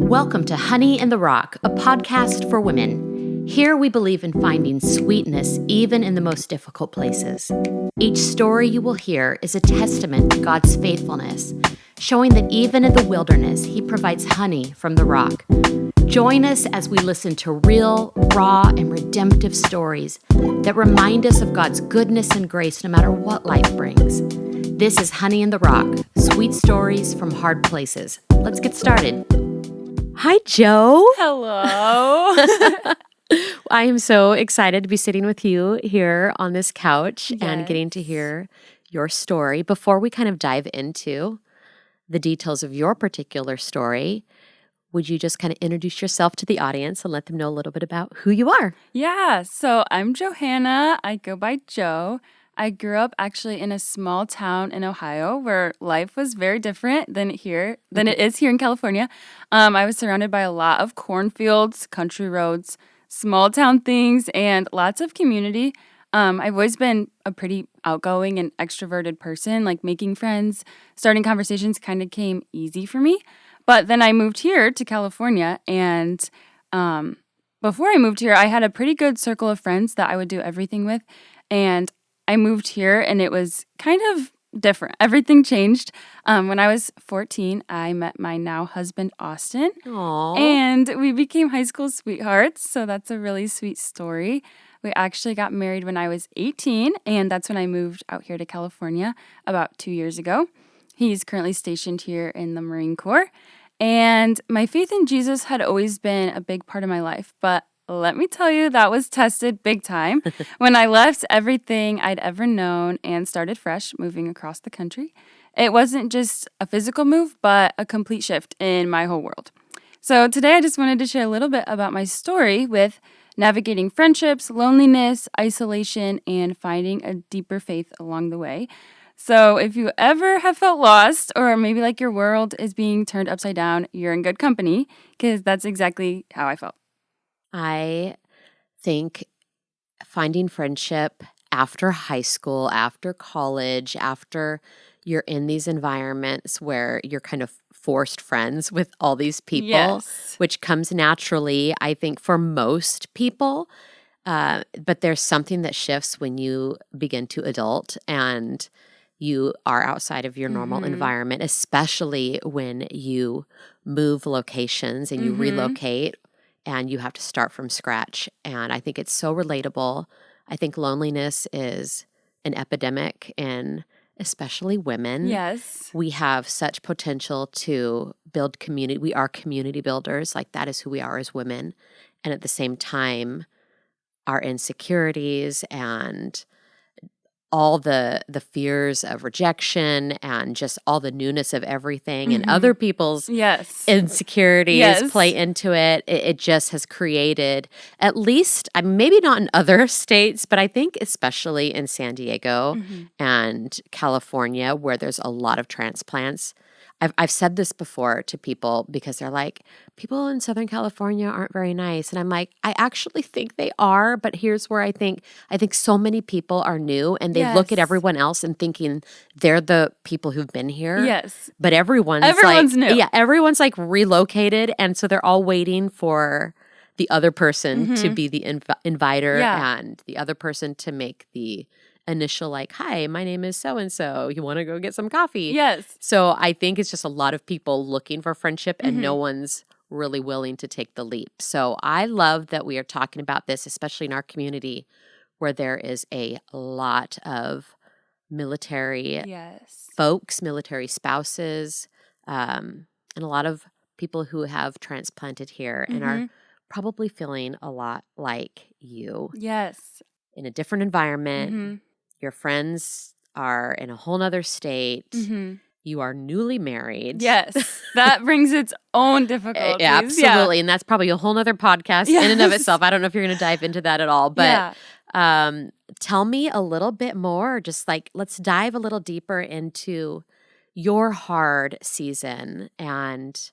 Welcome to Honey in the Rock, a podcast for women. Here we believe in finding sweetness even in the most difficult places. Each story you will hear is a testament to God's faithfulness, showing that even in the wilderness, He provides honey from the rock. Join us as we listen to real, raw, and redemptive stories that remind us of God's goodness and grace no matter what life brings. This is Honey in the Rock, sweet stories from hard places. Let's get started. Hi, Joe. Hello. I am so excited to be sitting with you here on this couch and Yes. getting to hear your story. Before we kind of dive into the details of your particular story, would you just kind of introduce yourself to the audience and let them know a little bit about who you are? Yeah, so I'm Johanna. I go by Jo. I grew up actually in a small town in Ohio where life was very different than it is here in California. I was surrounded by a lot of cornfields, country roads, small town things, and lots of community. I've always been a pretty outgoing and extroverted person, like making friends, starting conversations kind of came easy for me. But then I moved here to California, and before I moved here, I had a pretty good circle of friends that I would do everything with, and I moved here, and it was kind of different. Everything changed. When I was 14, I met my now husband, Austin, Aww. and we became high school sweethearts, so that's a really sweet story. We actually got married when I was 18, and that's when I moved out here to California about 2 years ago. He's currently stationed here in the Marine Corps, and my faith in Jesus had always been a big part of my life, but let me tell you, that was tested big time when I left everything I'd ever known and started fresh, moving across the country. It wasn't just a physical move, but a complete shift in my whole world. So today I just wanted to share a little bit about my story with navigating friendships, loneliness, isolation, and finding a deeper faith along the way. So if you ever have felt lost or maybe like your world is being turned upside down, you're in good company because that's exactly how I felt. I think finding friendship after high school, after college, after you're in these environments where you're kind of forced friends with all these people, Yes. which comes naturally, I think, for most people. But there's something that shifts when you begin to adult and you are outside of your normal environment, especially when you move locations and you relocate and you have to start from scratch. And I think it's so relatable. I think loneliness is an epidemic in especially women. Yes. We have such potential to build community. We are community builders. Like that is who we are as women. And at the same time, our insecurities and all the fears of rejection and just all the newness of everything and other people's insecurities play into it. It just has created, at least, maybe not in other states, but I think especially in San Diego and California where there's a lot of transplants. I've said this before to people because they're like, people in Southern California aren't very nice. And I'm like, I actually think they are, but here's where I think so many people are new and they look at everyone else and thinking they're the people who've been here. Yes. But everyone's new. Yeah, everyone's like relocated. And so they're all waiting for the other person to be the inviter and the other person to make the initial like, hi, my name is so-and-so. You want to go get some coffee? Yes. So I think it's just a lot of people looking for friendship and no one's really willing to take the leap. So I love that we are talking about this, especially in our community where there is a lot of military folks, military spouses, and a lot of people who have transplanted here and are probably feeling a lot like you. Yes. In a different environment. Your friends are in a whole nother state. You are newly married. Yes. That brings its own difficulties. Absolutely. Yeah. And that's probably a whole nother podcast in and of itself. I don't know if you're going to dive into that at all. But tell me a little bit more. Just like, let's dive a little deeper into your hard season and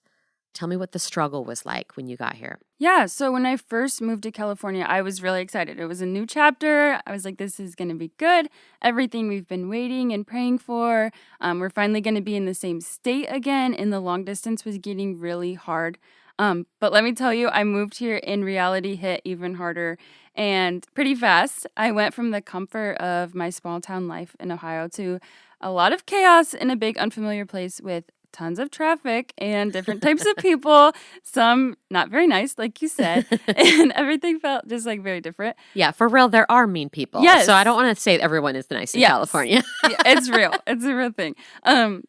Tell me what the struggle was like when you got here. Yeah, so when I first moved to California, I was really excited. It was a new chapter. I was like, this is going to be good. Everything we've been waiting and praying for. We're finally going to be in the same state again, and the long distance was getting really hard. But let me tell you, I moved here and reality hit even harder and pretty fast. I went from the comfort of my small town life in Ohio to a lot of chaos in a big unfamiliar place with tons of traffic and different types of people, some not very nice, like you said, and everything felt just like very different. Yeah, for real, there are mean people. Yes. So I don't want to say everyone is nice in Yes. California. Yeah, it's real. It's a real thing.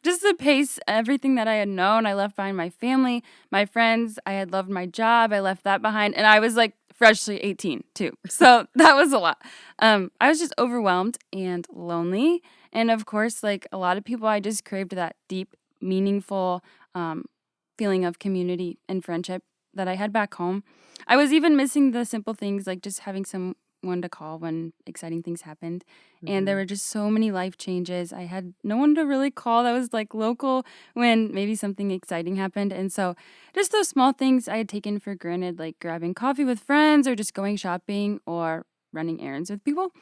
Just the pace, everything that I had known, I left behind my family, my friends. I had loved my job. I left that behind. And I was like freshly 18 too. So that was a lot. I was just overwhelmed and lonely. And of course, like a lot of people, I just craved that deep, meaningful feeling of community and friendship that I had back home. I was even missing the simple things like just having someone to call when exciting things happened. And there were just so many life changes. I had no one to really call that was like local when maybe something exciting happened. And so just those small things I had taken for granted, like grabbing coffee with friends or just going shopping or running errands with people.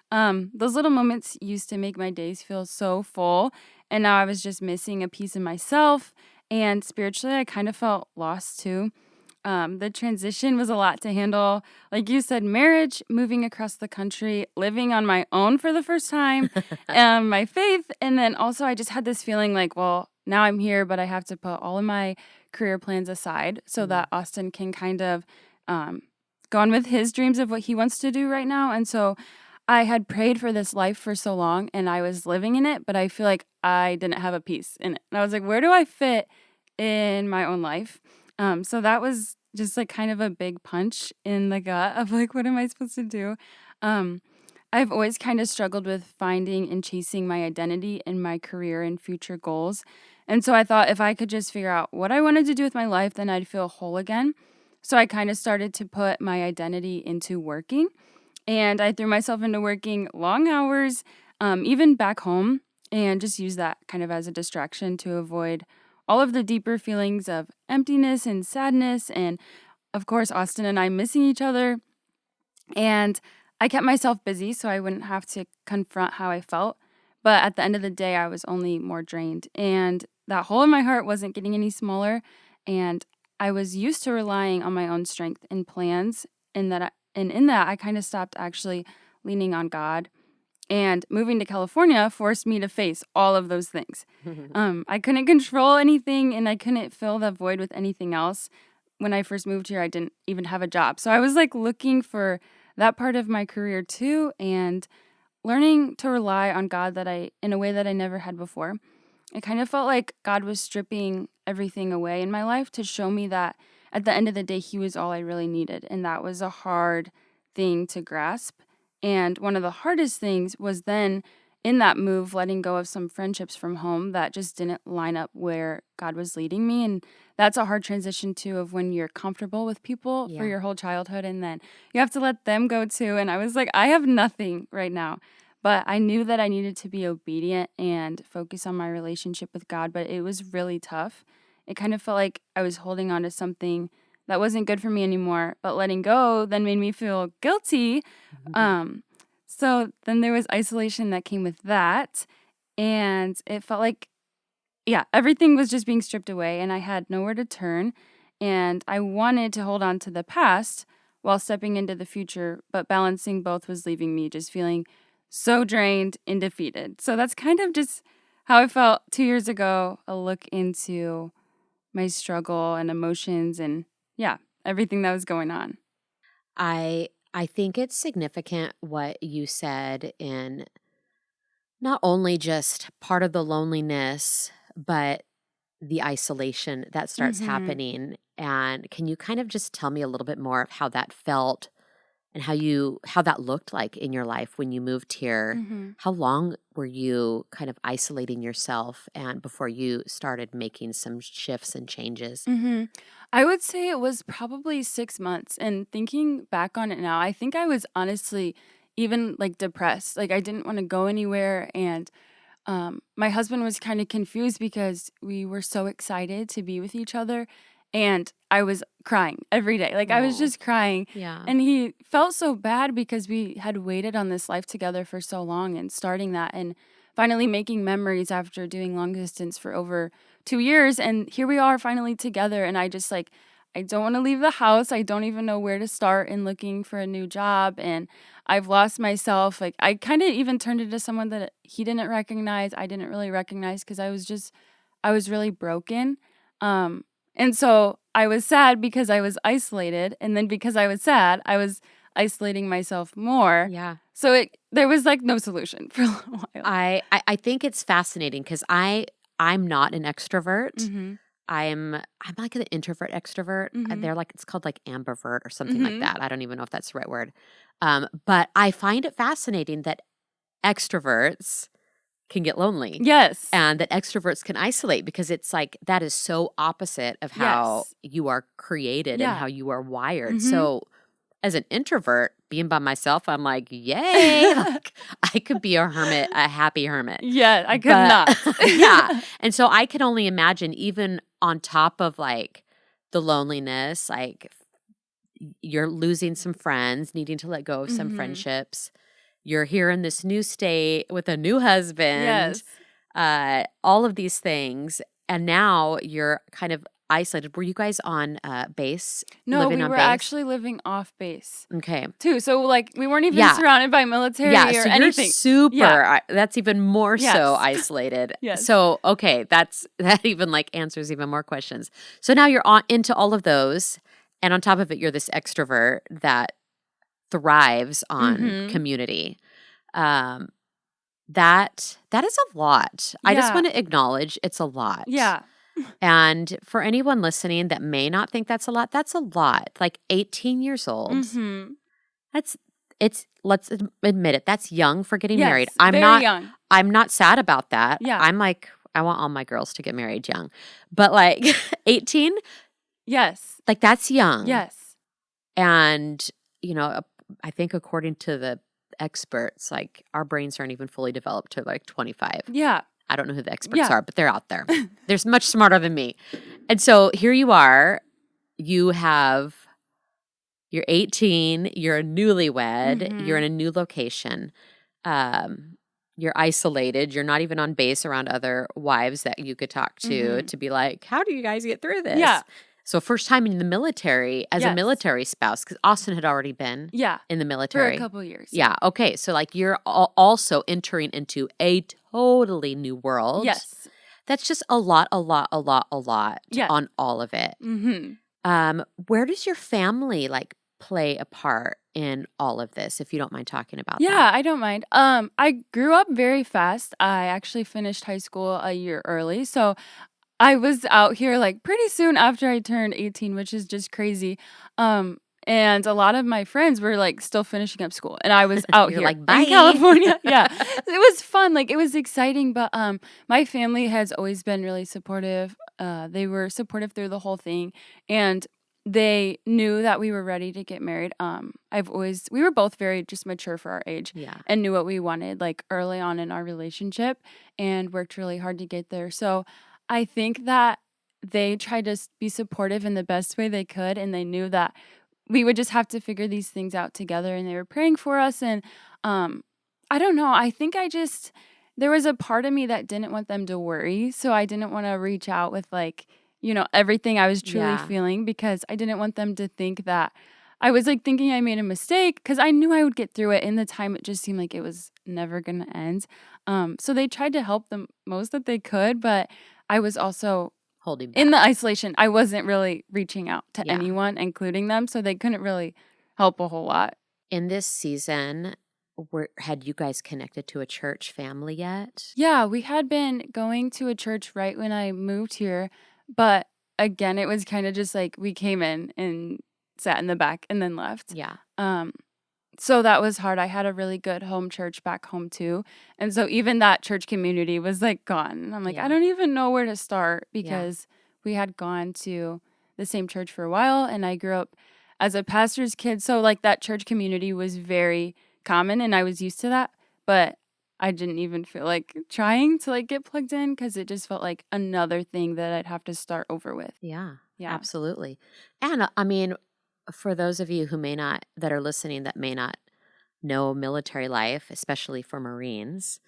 Those little moments used to make my days feel so full. And now I was just missing a piece of myself. And spiritually, I kind of felt lost too. The transition was a lot to handle. Like you said, marriage, moving across the country, living on my own for the first time, my faith. And then also, I just had this feeling like, well, now I'm here, but I have to put all of my career plans aside so that Austin can kind of go on with his dreams of what he wants to do right now. And so I had prayed for this life for so long and I was living in it, but I feel like I didn't have a piece in it. And I was like, where do I fit in my own life? So that was just like kind of a big punch in the gut of like, what am I supposed to do? I've always kind of struggled with finding and chasing my identity in my career and future goals. And so I thought if I could just figure out what I wanted to do with my life, then I'd feel whole again. So I kind of started to put my identity into working. And I threw myself into working long hours, even back home, and just use that kind of as a distraction to avoid all of the deeper feelings of emptiness and sadness. And of course, Austin and I missing each other. And I kept myself busy so I wouldn't have to confront how I felt. But at the end of the day, I was only more drained. And that hole in my heart wasn't getting any smaller. And I was used to relying on my own strength and plans, and in that, I kind of stopped actually leaning on God. And moving to California forced me to face all of those things. I couldn't control anything, and I couldn't fill the void with anything else. When I first moved here, I didn't even have a job. So I was like looking for that part of my career too, and learning to rely on God in a way that I never had before. It kind of felt like God was stripping everything away in my life to show me that at the end of the day, He was all I really needed. And that was a hard thing to grasp. And one of the hardest things was then in that move, letting go of some friendships from home that just didn't line up where God was leading me. And that's a hard transition too, of when you're comfortable with people for your whole childhood and then you have to let them go too. And I was like, I have nothing right now. But I knew that I needed to be obedient and focus on my relationship with God, but it was really tough. It kind of felt like I was holding on to something that wasn't good for me anymore, but letting go then made me feel guilty. So then there was isolation that came with that, and it felt like, everything was just being stripped away, and I had nowhere to turn, and I wanted to hold on to the past while stepping into the future, but balancing both was leaving me just feeling so drained and defeated. So that's kind of just how I felt 2 years ago, a look into my struggle and emotions and everything that was going on. I think it's significant what you said in not only just part of the loneliness, but the isolation that starts happening. And can you kind of just tell me a little bit more of how that felt and how that looked like in your life when you moved here? How long were you kind of isolating yourself and before you started making some shifts and changes? I would say it was probably 6 months. And thinking back on it now, I think I was honestly even like depressed. Like I didn't want to go anywhere. And my husband was kind of confused because we were so excited to be with each other. And I was crying every day. Like I was Oh, just crying. yeah. And he felt so bad because we had waited on this life together for so long and starting that and finally making memories after doing long distance for over 2 years. And here we are finally together. And I just like, I don't want to leave the house. I don't even know where to start in looking for a new job. And I've lost myself. Like I kind of even turned into someone that he didn't recognize. I didn't really recognize because I was really broken. And so I was sad because I was isolated. And then because I was sad, I was isolating myself more. Yeah. So there was like no solution for a little while. I think it's fascinating because I'm not an extrovert. Mm-hmm. I'm like an introvert extrovert. Mm-hmm. They're like it's called like ambivert or something like Mm-hmm. that. I don't even know if that's the right word. But I find it fascinating that extroverts can get lonely. Yes. And that extroverts can isolate because it's like that is so opposite of how Yes. you are created and Yeah. how you are wired. Mm-hmm. So as an introvert, being by myself, I'm like, yay. Like, I could be a hermit, a happy hermit. Yeah, I could But not. yeah. And so I can only imagine, even on top of like the loneliness, like you're losing some friends, needing to let go of some Mm-hmm. friendships. You're here in this new state with a new husband, Yes. all of these things. And now you're kind of isolated. Were you guys on base? No, living we on were base? actually living off base Okay. too. So like we weren't even Yeah. surrounded by military Yeah. or So you're anything. super, Yeah. that's even more so Yes. isolated. Yes. So, okay. That even like answers even more questions. So now you're on into all of those. And on top of it, you're this extrovert that thrives on Mm-hmm. community. That is a lot. I just Yeah. want to acknowledge it's a lot. Yeah. And for anyone listening that may not think that's a lot, that's a lot. Like 18 years old. Mm-hmm. Let's admit it, that's young for getting married. Yes. Very young. I'm not sad about that. Yeah. I'm like, I want all my girls to get married young. But like 18, Yes. like that's young. Yes. And, I think according to the experts, like our brains aren't even fully developed to like 25. Yeah. I don't know who the experts Yeah. are, but they're out there. They're much smarter than me. And so here you are, you're 18, you're a newlywed, you're in a new location. You're isolated, you're not even on base around other wives that you could talk to be like, how do you guys get through this? Yeah. So first time in the military as a Yes. military spouse, because Austin had already been Yeah. in the For military. a couple years. Yeah. Okay. So like you're also entering into a totally new world. Yes. That's just a lot Yeah. on all of it. Mm-hmm. Where does your family like play a part in all of this, if you don't mind talking about Yeah, that? I don't mind. I grew up very fast. I actually finished high school a year early. So I was out here like pretty soon after I turned 18, which is just crazy. And a lot of my friends were like still finishing up school, and I was out You're here like, bye. in California. Yeah, it was fun. Like it was exciting, but my family has always been really supportive. They were supportive through the whole thing, and they knew that we were ready to get married. We were both very just mature for our age Yeah. and knew what we wanted like early on in our relationship and worked really hard to get there. So I think that they tried to be supportive in the best way they could, and they knew that we would just have to figure these things out together, and they were praying for us. And I don't know. I think there was a part of me that didn't want them to worry. So I didn't want to reach out with like, everything I was truly Yeah. feeling, because I didn't want them to think that I was like thinking I made a mistake, because I knew I would get through it. In the time, it just seemed like it was never going to end. So they tried to help the most that they could, but I was also Holding back. in the isolation. I wasn't really reaching out to Yeah. anyone, including them, so they couldn't really help a whole lot. In this season, had you guys connected to a church family yet? Yeah, we had been going to a church right when I moved here, but again, it was kind of just like we came in and sat in the back and then left. Yeah. So that was hard. I had a really good home church back home too. And so even that church community was like gone. And I'm like, Yeah. I don't even know where to start, because we had gone to the same church for a while, and I grew up as a pastor's kid. So like that church community was very common, and I was used to that, but I didn't even feel like trying to like get plugged in, because it just felt like another thing that I'd have to start over with. Yeah. Yeah. Absolutely. And I mean, for those of you that are listening that may not know military life, especially for Marines,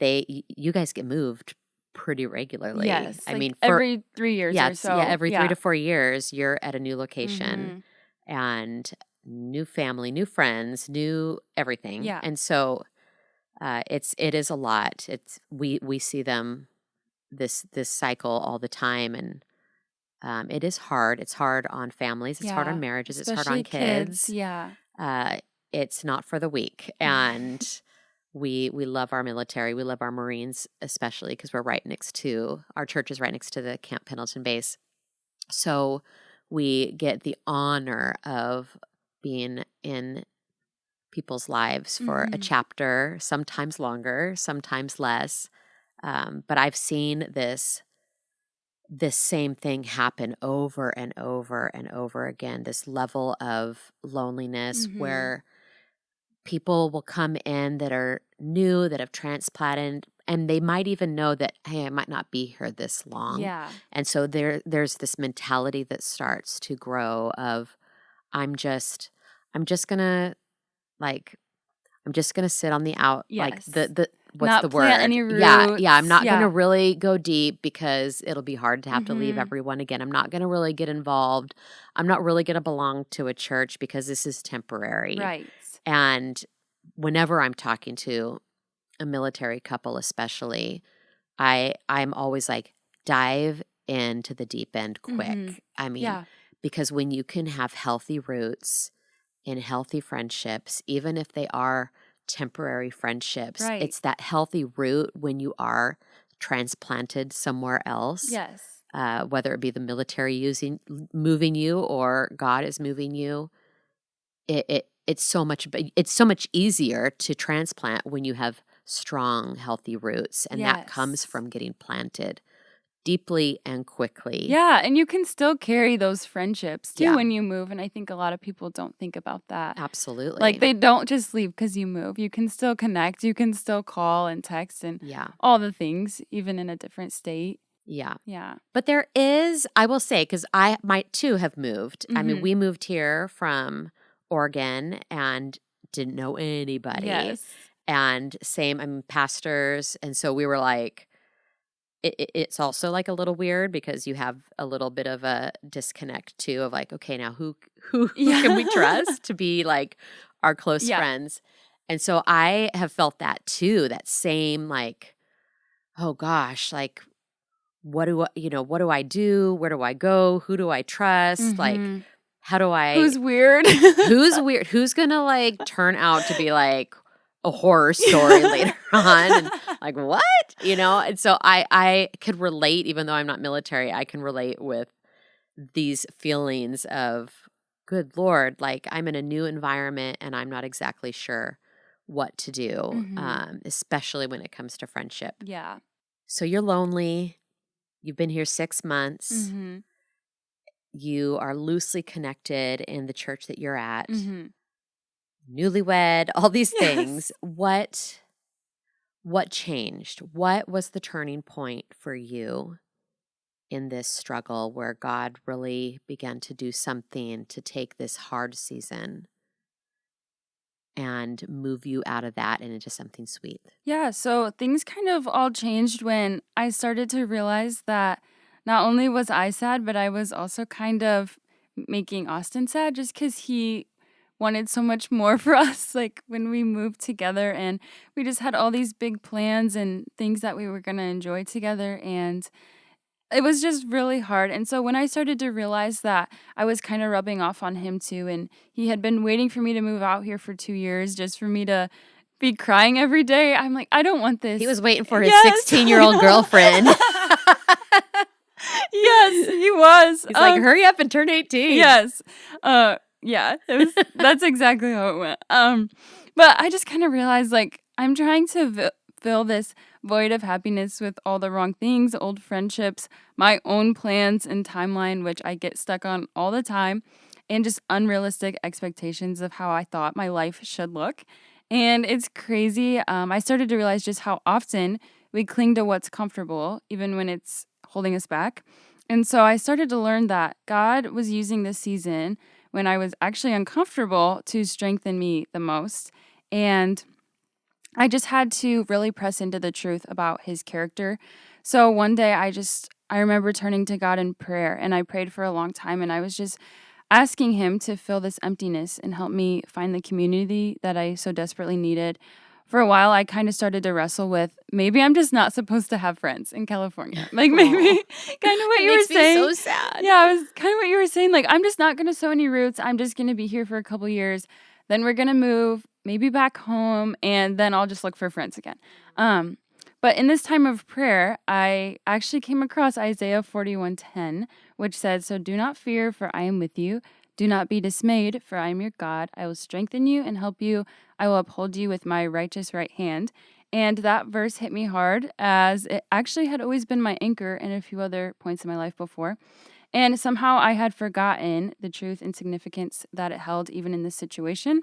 you guys get moved pretty regularly. Yes, I like mean, every 3 years or so. every 3 Yeah. to 4 years you're at a new location Mm-hmm. and new family, new friends, new everything. Yeah. And so it is a lot. We see them this cycle all the time, and it is hard. It's hard on families. It's hard on Yeah. marriages. It's hard on Especially kids. kids. Yeah. Uh, it's not for the weak. And we love our military. We love our Marines, especially because our church is right next to the Camp Pendleton base. So we get the honor of being in people's lives for a Mm-hmm. chapter, sometimes longer, sometimes less. But I've seen this same thing happen over and over and over again, this level of loneliness Mm-hmm. where people will come in that are new, that have transplanted, and they might even know that, hey, I might not be here this long. Yeah. And so there's this mentality that starts to grow of I'm just gonna like I'm just gonna sit on the out, like Yes. the what's Not the plant word? any Yeah, I'm roots. not gonna Yeah. really go deep because it'll be hard to have to leave Mm-hmm. everyone again. I'm not gonna really get involved. I'm not really gonna belong to a church because this is temporary. Right. And whenever I'm talking to a military couple, especially, I'm always like, dive into the deep end Mm-hmm. quick. I mean, Yeah. because when you can have healthy roots in healthy friendships, even if they are temporary friendships, Right. it's that healthy root when you are transplanted somewhere else, Yes. whether it be the military moving you or God is moving you. It's so much easier to transplant when you have strong, healthy roots, and that comes Yes. from getting planted deeply and quickly. Yeah, and you can still carry those friendships too Yeah, when you move, and I think a lot of people don't think about that. Like, absolutely. they don't just leave because you move. You can still connect, you can still call and text and Yeah, all the things, even in a different state. yeah. Yeah. But there is, I will say, because I might too have moved. I mean, Mhm. we moved here from Oregon and didn't know anybody. Yes. And same, I'm pastors. And so we were like, it's also like a little weird because you have a little bit of a disconnect too of like, okay, now who can we Yeah. trust to be like our close Yeah. friends? And so I have felt that too, that same like, oh gosh, like what do I do? Where do I go? Who do I trust? Like, Mhm. how do I, Who's weird? who's weird? Who's gonna like turn out to be like a horror story later on? And like, what? And so I could relate, even though I'm not military, I can relate with these feelings of, good Lord, like I'm in a new environment and I'm not exactly sure what to do, Mhm. especially when it comes to friendship. Yeah. So you're lonely. You've been here 6 months. Mhm. You are loosely connected in the church that you're at. Mhm. Newlywed, all these things. Yes. What changed? What was the turning point for you in this struggle where God really began to do something to take this hard season and move you out of that and into something sweet? Yeah, so things kind of all changed when I started to realize that not only was I sad, but I was also kind of making Austin sad just because he wanted so much more for us. Like when we moved together, and we just had all these big plans and things that we were going to enjoy together. And it was just really hard. And so when I started to realize that I was kind of rubbing off on him too, and he had been waiting for me to move out here for 2 years just for me to be crying every day, I'm like, I don't want He this. was waiting for his Yes. 16-year-old girlfriend. Yes, he was. He's like, hurry up and turn 18. Yes. Yeah, that's exactly how it went. But I just kind of realized like I'm trying to fill this void of happiness with all the wrong things, old friendships, my own plans and timeline, which I get stuck on all the time, and just unrealistic expectations of how I thought my life should look. And it's crazy. I started to realize just how often we cling to what's comfortable, even when it's holding us back. And so I started to learn that God was using this season when I was actually uncomfortable to strengthen me the most. And I just had to really press into the truth about his character. So one day I remember turning to God in prayer, and I prayed for a long time, and I was just asking him to fill this emptiness and help me find the community that I so desperately needed. For a while, I kind of started to wrestle with maybe I'm just not supposed to have friends in California. Like maybe Aw. kind of what It you were makes me saying. so sad. Yeah, it was kind of what you were saying. Like, I'm just not going to sow any roots. I'm just going to be here for a couple years. Then we're going to move maybe back home, and then I'll just look for friends again. But in this time of prayer, I actually came across Isaiah 41:10, which said, "So do not fear, for I am with you. Do not be dismayed, for I am your God. I will strengthen you and help you. I will uphold you with my righteous right hand." And that verse hit me hard, as it actually had always been my anchor in a few other points in my life before. And somehow I had forgotten the truth and significance that it held even in this situation.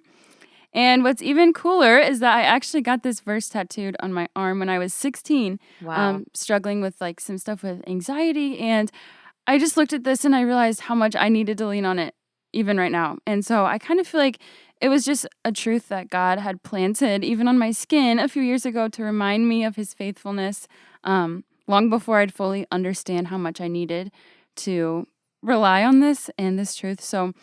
And what's even cooler is that I actually got this verse tattooed on my arm when I was 16, Wow. struggling with like some stuff with anxiety. And I just looked at this and I realized how much I needed to lean on it even right now. And so I kind of feel like it was just a truth that God had planted even on my skin a few years ago to remind me of his faithfulness, long before I'd fully understand how much I needed to rely on this and this truth. So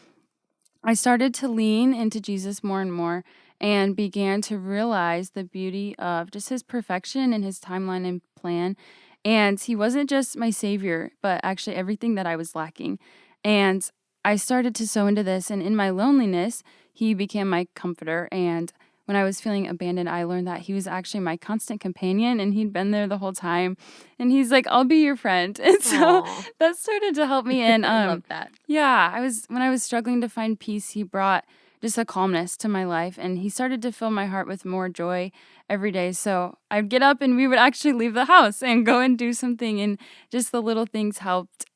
I started to lean into Jesus more and more and began to realize the beauty of just his perfection and his timeline and plan. And he wasn't just my savior, but actually everything that I was lacking. And I started to sow into this. And in my loneliness, he became my comforter. And when I was feeling abandoned, I learned that he was actually my constant companion and he'd been there the whole time. And he's like, I'll be your friend. And so Aw. that started to help me. And I love that. yeah, when I was struggling to find peace, he brought just a calmness to my life, and he started to fill my heart with more joy every day. So I'd get up and we would actually leave the house and go and do something, and just the little things helped.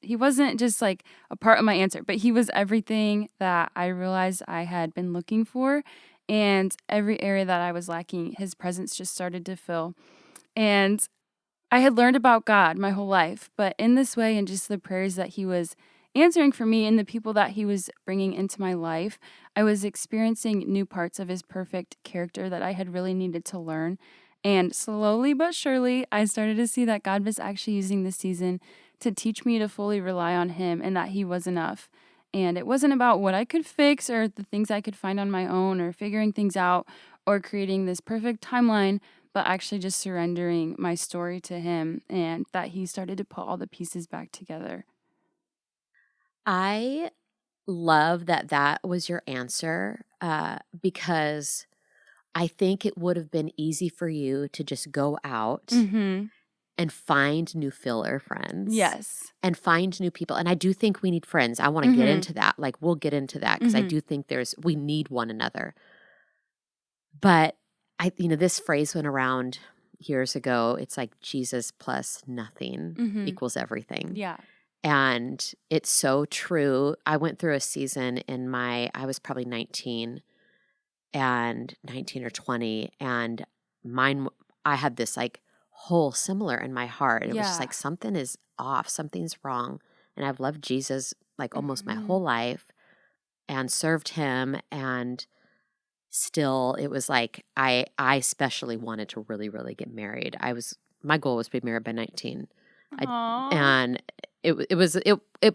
He wasn't just like a part of my answer, but he was everything that I realized I had been looking for, and every area that I was lacking, his presence just started to fill. And I had learned about God my whole life, but in this way, and just the prayers that he was answering for me and the people that he was bringing into my life, I was experiencing new parts of his perfect character that I had really needed to learn. And slowly but surely, I started to see that God was actually using this season to teach me to fully rely on him and that he was enough. And it wasn't about what I could fix or the things I could find on my own or figuring things out or creating this perfect timeline, but actually just surrendering my story to him and that he started to put all the pieces back together. I love that that was your answer, because I think it would have been easy for you to just go out Mm-hmm. and find new filler friends Yes. and find new people. And I do think we need friends. I want to get Mm-hmm. into that. Like, we'll get into that because I Mm-hmm. do think we need one another. But this phrase went around years ago. It's like Jesus plus nothing Mm-hmm. equals everything. Yeah. And it's so true. I went through a season I was probably 19 or 20. And I had this like hole similar in my heart. It was just Yeah. like something is off, something's wrong. And I've loved Jesus like almost my Mm-hmm. whole life and served him. And still it was like I especially wanted to really, really get married. My goal was to be married by 19. Aww. And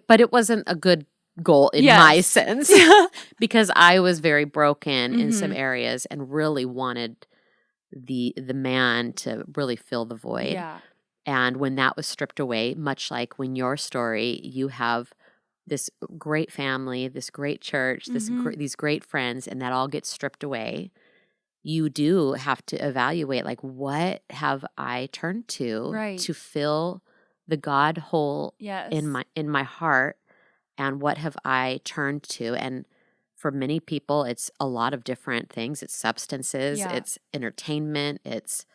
but it wasn't a good goal in my Yes. sense because I was very broken in some Mm-hmm. areas and really wanted the man to really fill the void. Yeah. And when that was stripped away, much like when your story, you have this great family, this great church, Mm-hmm. these great friends, and that all gets stripped away. You do have to evaluate, like, what have I turned Right. to fill the God hole Yes. in my heart, and what have I turned to? And for many people, it's a lot of different things. It's substances, Yeah. it's entertainment, it's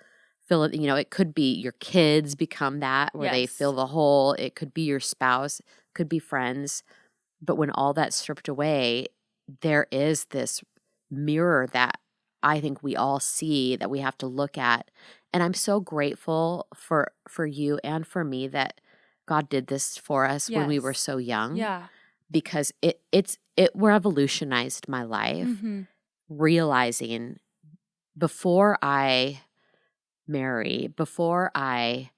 it could be your kids become that where they Yes. fill the hole. It could be your spouse, could be friends. But when all that's stripped away, there is this mirror that I think we all see that we have to look at. And I'm so grateful for you and for me that God did this for us when we were Yes. so young, Yeah. because it revolutionized my life, Mm-hmm. realizing before I marry, before I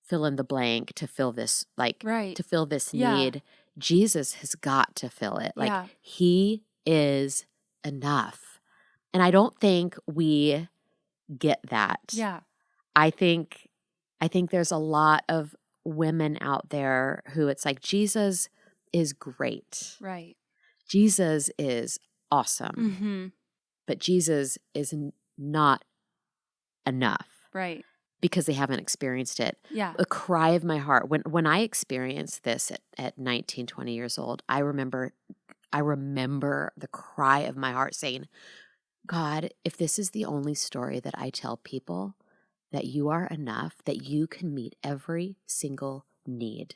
fill in the blank to fill this, like, Right. to fill this Yeah. need, Jesus has got to fill it. Like, Yeah. he is enough. And I don't think we get that. Yeah. I think there's a lot of women out there who it's like, Jesus is great. Right. Jesus is awesome. Mm-hmm. But Jesus is not enough. Right. Because they haven't experienced it. Yeah. A cry of my heart. When I experienced this at 19, 20 years old, I remember the cry of my heart saying, God, if this is the only story that I tell people, that you are enough, that you can meet every single need,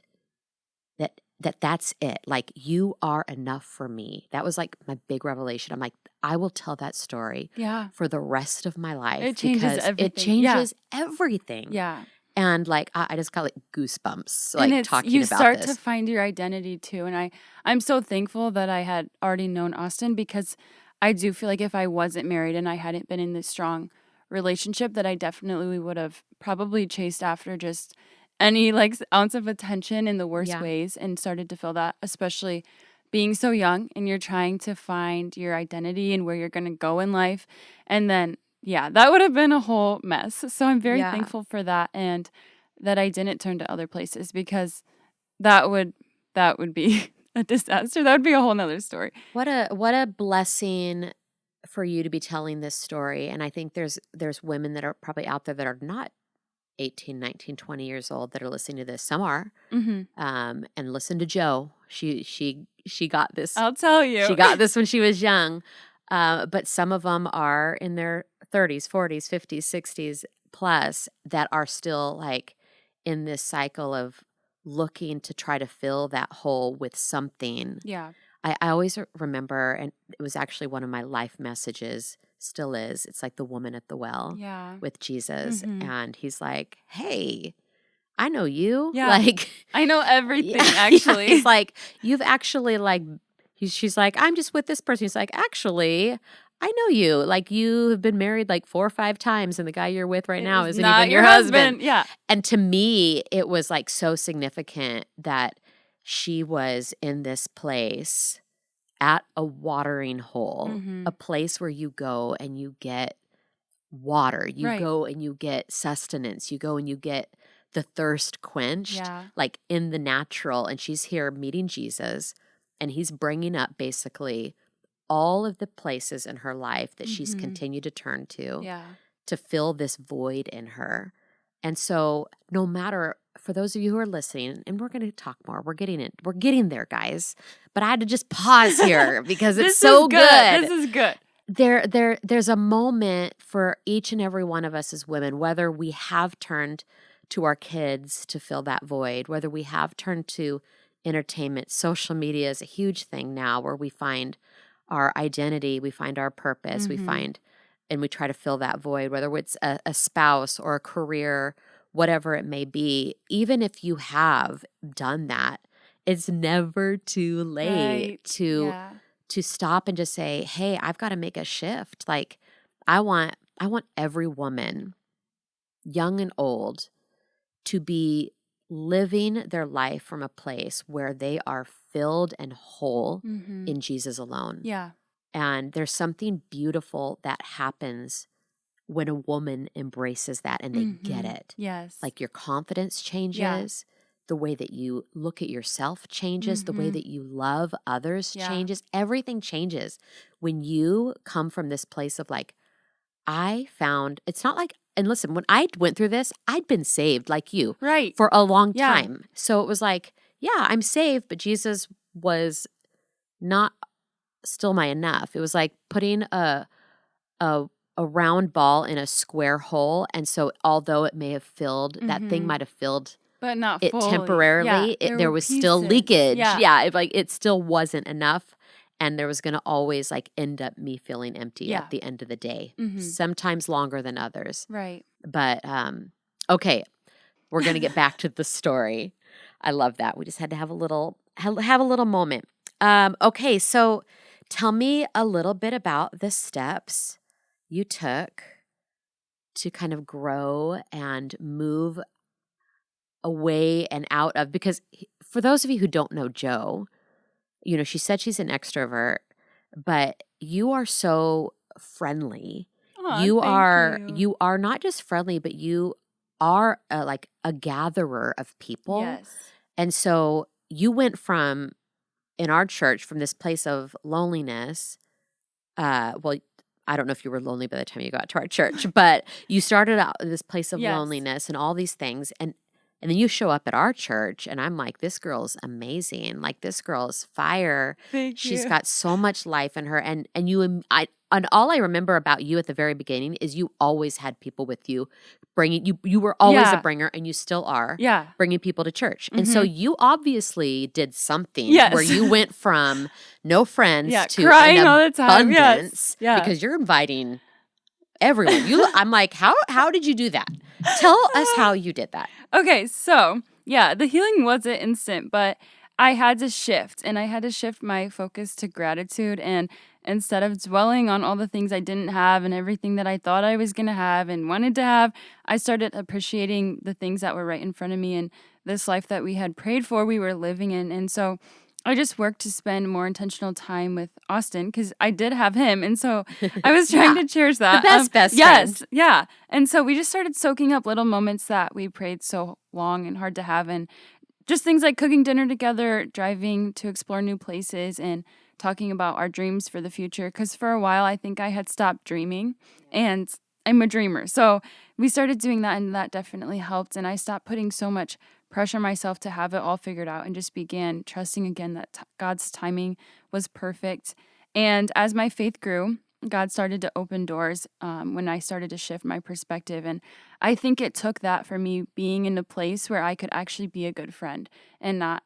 that's it. Like, you are enough for me. That was like my big revelation. I'm like, I will tell that story Yeah. for the rest of my life. It changes because everything. It changes everything. Yeah. And like, I just got like goosebumps, And like, it's talking you about start this. to find your identity too. And I'm so thankful that I had already known Austin, because I do feel like if I wasn't married and I hadn't been in this strong relationship, that I definitely would have probably chased after just any like ounce of attention in the worst Yeah. ways, and started to feel that, especially being so young and you're trying to find your identity and where you're going to go in life. And then, yeah, that would have been a whole mess. So I'm very Yeah. thankful for that, and that I didn't turn to other places, because that would be a disaster. That would be a whole nother story. What a blessing for you to be telling this story. And I think there's women that are probably out there that are not 18, 19, 20 years old that are listening to this. Some are. Mm-hmm. And listen to Jo. She got this. I'll tell you. She got this when she was young. But some of them are in their 30s, 40s, 50s, 60s plus that are still like in this cycle of looking to try to fill that hole with something. Yeah. I always remember, and it was actually one of my life messages, still is. It's like the woman at the well Yeah. with Jesus. Mhm. And he's like, hey, I know you. Yeah. Like, I know everything, yeah, actually. he's like, you've actually like, she's like, I'm just with this person. He's like, actually, I know you. Like, you have been married like 4 or 5 times, and the guy you're with right now isn't not even your husband. Yeah. And to me, it was like so significant that she was in this place at a watering hole, Mhm. a place where you go and you get water, you Right. go and you get sustenance, you go and you get the thirst quenched, Yeah. like in the natural. And she's here meeting Jesus, and he's bringing up basically all of the places in her life that she's Mhm. continued to turn to Yeah. fill this void in her. And so no matter, for those of you who are listening, and we're going to talk more, we're getting there, guys. But I had to just pause here because it's so good. This is good. There's a moment for each and every one of us as women, whether we have turned to our kids to fill that void, whether we have turned to entertainment. Social media is a huge thing now, where we find our identity, we find our purpose, we Mhm. find, and we try to fill that void, whether it's a spouse or a career, whatever it may be. Even if you have done that, it's never too late Right. to Yeah. stop and just say, hey, I've got to make a shift. Like, I want every woman, young and old, to be living their life from a place where they are filled and whole Mhm. in Jesus alone. Yeah. And there's something beautiful that happens when a woman embraces that and they get Mhm. it. Yes. Like, your confidence changes. The way that you look at yourself changes. The way Mhm. that you love others Yeah. changes. Everything changes when you come from this place of like, I found, it's not like, and listen, when I went through this, I'd been saved like you Right. for a long Yeah. time. So it was like, yeah, I'm saved, but Jesus was not still my enough. It was like putting a round ball in a square hole. And so although it may have filled, that thing Mhm. might have filled But not it fully. temporarily, Yeah. there were was still pieces. leakage. Yeah. It still wasn't enough. And there was going to always like end up me feeling empty Yeah. at the end of the day, Mhm. sometimes longer than others. Right. But okay, we're going to get back to the story. I love that. We just had to have a little moment. Okay, so tell me a little bit about the steps you took to kind of grow and move away and out of, because for those of you who don't know Jo, she said she's an extrovert, but you are so friendly. Aw, thank you. You are not just friendly, but you are like a gatherer of people. Yes. And so you went from, in our church, from this place of loneliness. Well, I don't know if you were lonely by the time you got to our church, but you started out in this place of Yes. loneliness and all these things. And then you show up at our church and I'm like, this girl's amazing. Like, this girl's fire. Thank She's you. got so much life in her. And all I remember about you at the very beginning is you always had people with you, bringing you were always a Yeah. bringer, and you still are. Yeah. Bringing people to church. And so you obviously did something Yes. where you went from no friends Yeah, to crying an all the time. abundance, Yes. Yeah. because you're inviting everyone. I'm like, how did you do that? Tell us how you did that. Okay, so yeah, the healing wasn't instant, but I had to shift, and I had to shift my focus to gratitude. And instead of dwelling on all the things I didn't have and everything that I thought I was going to have and wanted to have, I started appreciating the things that were right in front of me and this life that we had prayed for, we were living in. And so I just worked to spend more intentional time with Austin because I did have him. And so I was trying to cherish that. The best Yes, friend. yeah. And so we just started soaking up little moments that we prayed so long and hard to have. And just things like cooking dinner together, driving to explore new places, and talking about our dreams for the future. Because for a while, I think I had stopped dreaming, and I'm a dreamer. So we started doing that, and that definitely helped. And I stopped putting so much pressure on myself to have it all figured out and just began trusting again that God's timing was perfect. And as my faith grew, God started to open doors when I started to shift my perspective. And I think it took that for me being in a place where I could actually be a good friend and not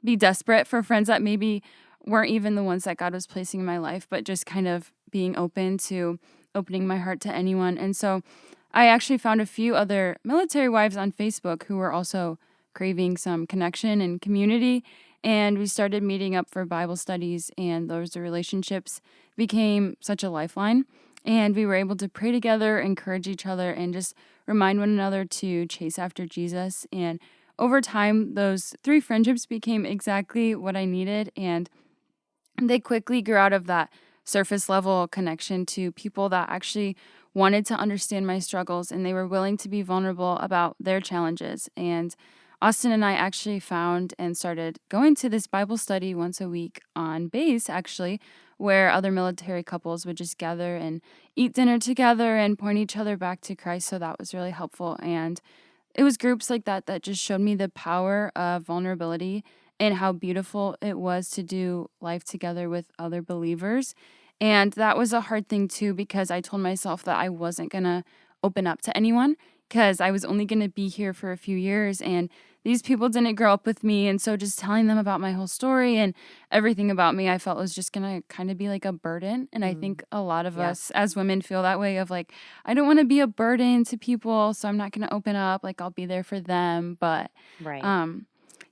be desperate for friends that maybe weren't even the ones that God was placing in my life, but just kind of being open to opening my heart to anyone. And so I actually found a few other military wives on Facebook who were also craving some connection and community. And we started meeting up for Bible studies, and those relationships became such a lifeline. And we were able to pray together, encourage each other, and just remind one another to chase after Jesus. And over time, those 3 friendships became exactly what I needed. And they quickly grew out of that surface level connection to people that actually wanted to understand my struggles, and they were willing to be vulnerable about their challenges. And Austin and I actually found and started going to this Bible study once a week on base, actually, where other military couples would just gather and eat dinner together and point each other back to Christ. So that was really helpful. And it was groups like that that just showed me the power of vulnerability and how beautiful it was to do life together with other believers. And that was a hard thing too, because I told myself that I wasn't going to open up to anyone because I was only going to be here for a few years, and these people didn't grow up with me. And so just telling them about my whole story and everything about me, I felt was just going to kind of be like a burden. And I think a lot of us as women feel that way of like, I don't want to be a burden to people, so I'm not going to open up. Like, I'll be there for them. But Right.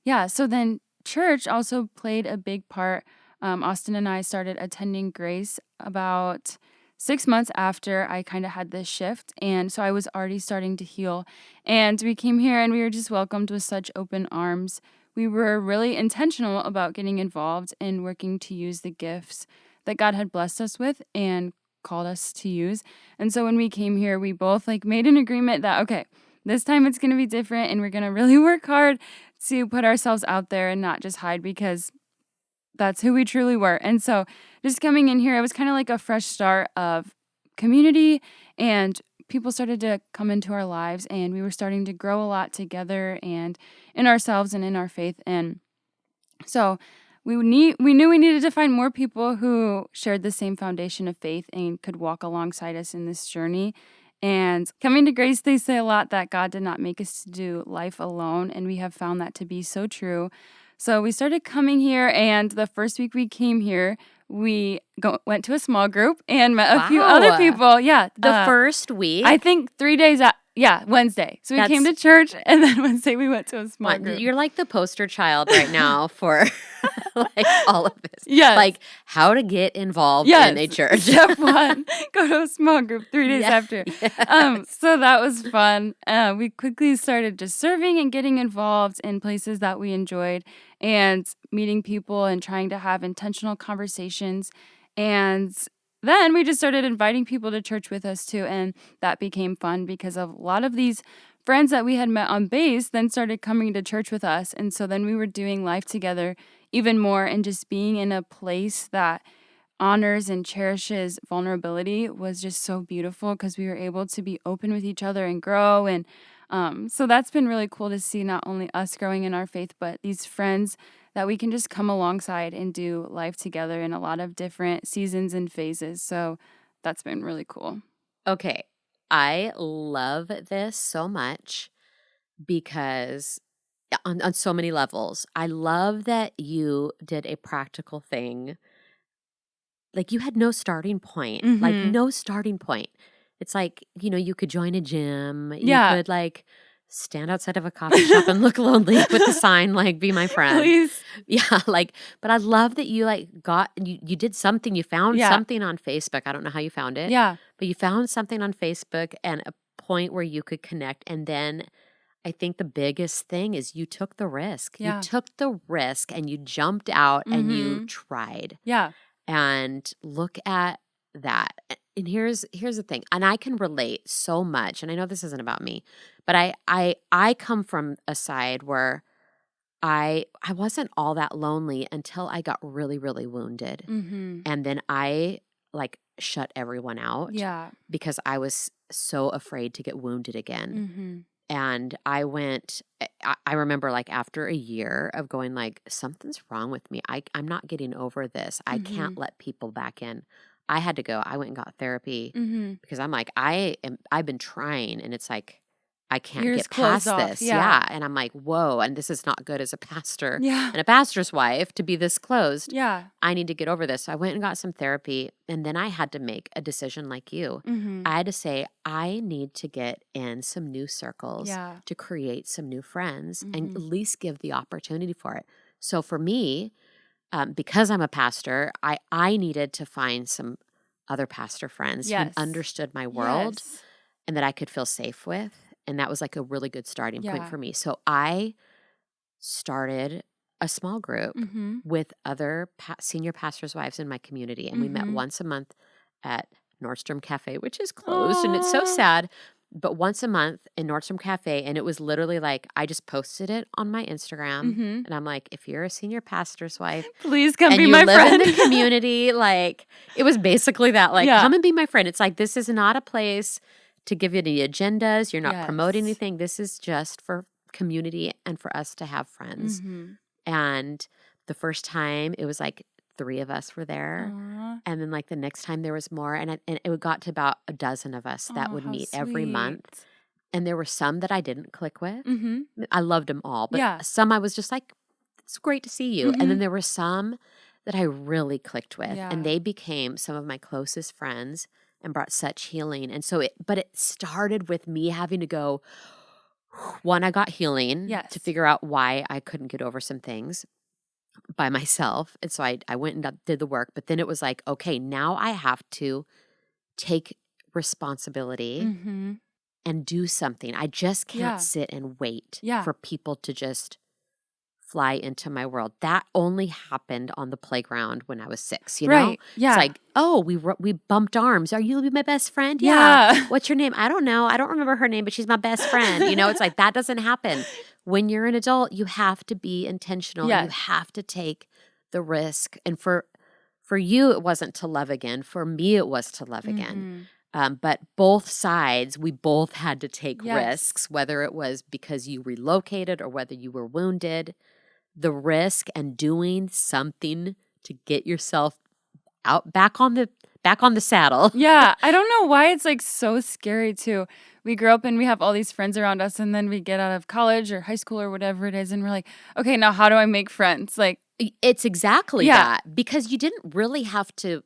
yeah, so then church also played a big part. Austin and I started attending Grace about 6 months after I kind of had this shift. And so I was already starting to heal. And we came here and we were just welcomed with such open arms. We were really intentional about getting involved and working to use the gifts that God had blessed us with and called us to use. And so when we came here, we both like made an agreement that, okay, this time it's going to be different, and we're going to really work hard to put ourselves out there and not just hide, because that's who we truly were. And so just coming in here, it was kind of like a fresh start of community, and people started to come into our lives, and we were starting to grow a lot together and in ourselves and in our faith. And so we knew we needed to find more people who shared the same foundation of faith and could walk alongside us in this journey. And coming to Grace, they say a lot that God did not make us to do life alone, and we have found that to be so true. So we started coming here, and the first week we came here, we went to a small group and met a few other Wow. people. Yeah. The first week. I think 3 days Yeah, Wednesday. So we came to That's church, and then Wednesday we went to a small group. you're like the poster child right now for like all of this. Yes. Like how to get involved in a Yes. church. Step one, go to a small group 3 days Yeah. after. Yes. So that was fun. We quickly started just serving and getting involved in places that we enjoyed and meeting people and trying to have intentional conversations. And then we just started inviting people to church with us too. And that became fun because a lot of these friends that we had met on base then started coming to church with us. And so then we were doing life together even more and just being in a place that honors and cherishes vulnerability was just so beautiful because we were able to be open with each other and grow. And so that's been really cool to see not only us growing in our faith, but these friends that we can just come alongside and do life together in a lot of different seasons and phases. So that's been really cool. Okay. I love this so much because on so many levels. I love that you did a practical thing. Like you had no starting point. Like Mm-hmm. no starting point. It's like, you could join a gym. You Yeah. could like stand outside of a coffee shop and look lonely with the sign like be my friend. Please. Yeah, but I love that you like you did something. You found Yeah. something on Facebook. I don't know how you found it. Yeah. But you found something on Facebook and a point where you could connect. And then I think the biggest thing is you took the risk. You Yeah. took the risk and you jumped out and you Mm-hmm. tried. Yeah. And look at that. And here's the thing. And I can relate so much. And I know this isn't about me, but I come from a side where I wasn't all that lonely until I got really, really wounded. Mm-hmm. And then I like shut everyone out Yeah. because I was so afraid to get wounded again. Mm-hmm. And I remember like after a year of going like, something's wrong with me. I'm not getting over this. I Mm-hmm. can't let people back in. I had to go. I went and got therapy Mm-hmm. because I'm like, I've been trying and it's like, I can't You're get just closed past off. this. Yeah. Yeah. And I'm like, whoa. And this is not good as a pastor Yeah. and a pastor's wife to be this closed. Yeah. I need to get over this. So I went and got some therapy. And then I had to make a decision like you. Mm-hmm. I had to say, I need to get in some new circles Yeah. to create some new friends and Mm-hmm. at least give the opportunity for it. So for me, because I'm a pastor, I needed to find some other pastor friends Yes. who understood my world Yes. and that I could feel safe with. And that was like a really good starting point Yeah. for me. So I started a small group Mm-hmm. with other senior pastors' wives in my community. And we met Mm-hmm. once a month at Nordstrom Cafe, which is closed and it's so sad. But once a month in Nordstrom Cafe. And it was literally like, I just posted it on my Instagram. Mm-hmm. And I'm like, if you're a senior pastor's wife Please come and be you my live friend. in the community, like it was basically that, like, Yeah. come and be my friend. It's like, this is not a place to give you any agendas. You're not promoting Yes. anything. This is just for community and for us to have friends. Mm-hmm. And the first time it was like 3 of us were there. Aw. And then like the next time there was more. And it got to about a dozen of us that Aw, would how meet every month. sweet. And there were some that I didn't click with. Mm-hmm. I loved them all. But Yeah. some I was just like, it's great to see you. And Mm-hmm. then there were some that I really clicked with. Yeah. And they became some of my closest friends and brought such healing. And so it started with me having to go, one, I got healing Yes. to figure out why I couldn't get over some things by myself. And so I went and did the work. But then it was like, okay, now I have to take responsibility Mm-hmm. and do something. I just can't Yeah. sit and wait Yeah. for people to just fly into my world. That only happened on the playground when I was 6, you know? Right. Yeah. It's like, oh, we bumped arms. Are you my best friend? Yeah. What's your name? I don't know. I don't remember her name, but she's my best friend. You know, it's like that doesn't happen. When you're an adult, you have to be intentional. And you Yes. have to take the risk. And for you, it wasn't to love again. For me, it was to love again. Mm-hmm. But both sides, we both had to take Yes. risks, whether it was because you relocated or whether you were wounded. The risk and doing something to get yourself out back on the saddle. Yeah. I don't know why it's like so scary too. We grew up and we have all these friends around us, and then we get out of college or high school or whatever it is, and we're like, okay, now how do I make friends? Like, It's exactly Yeah. that, because you didn't really have to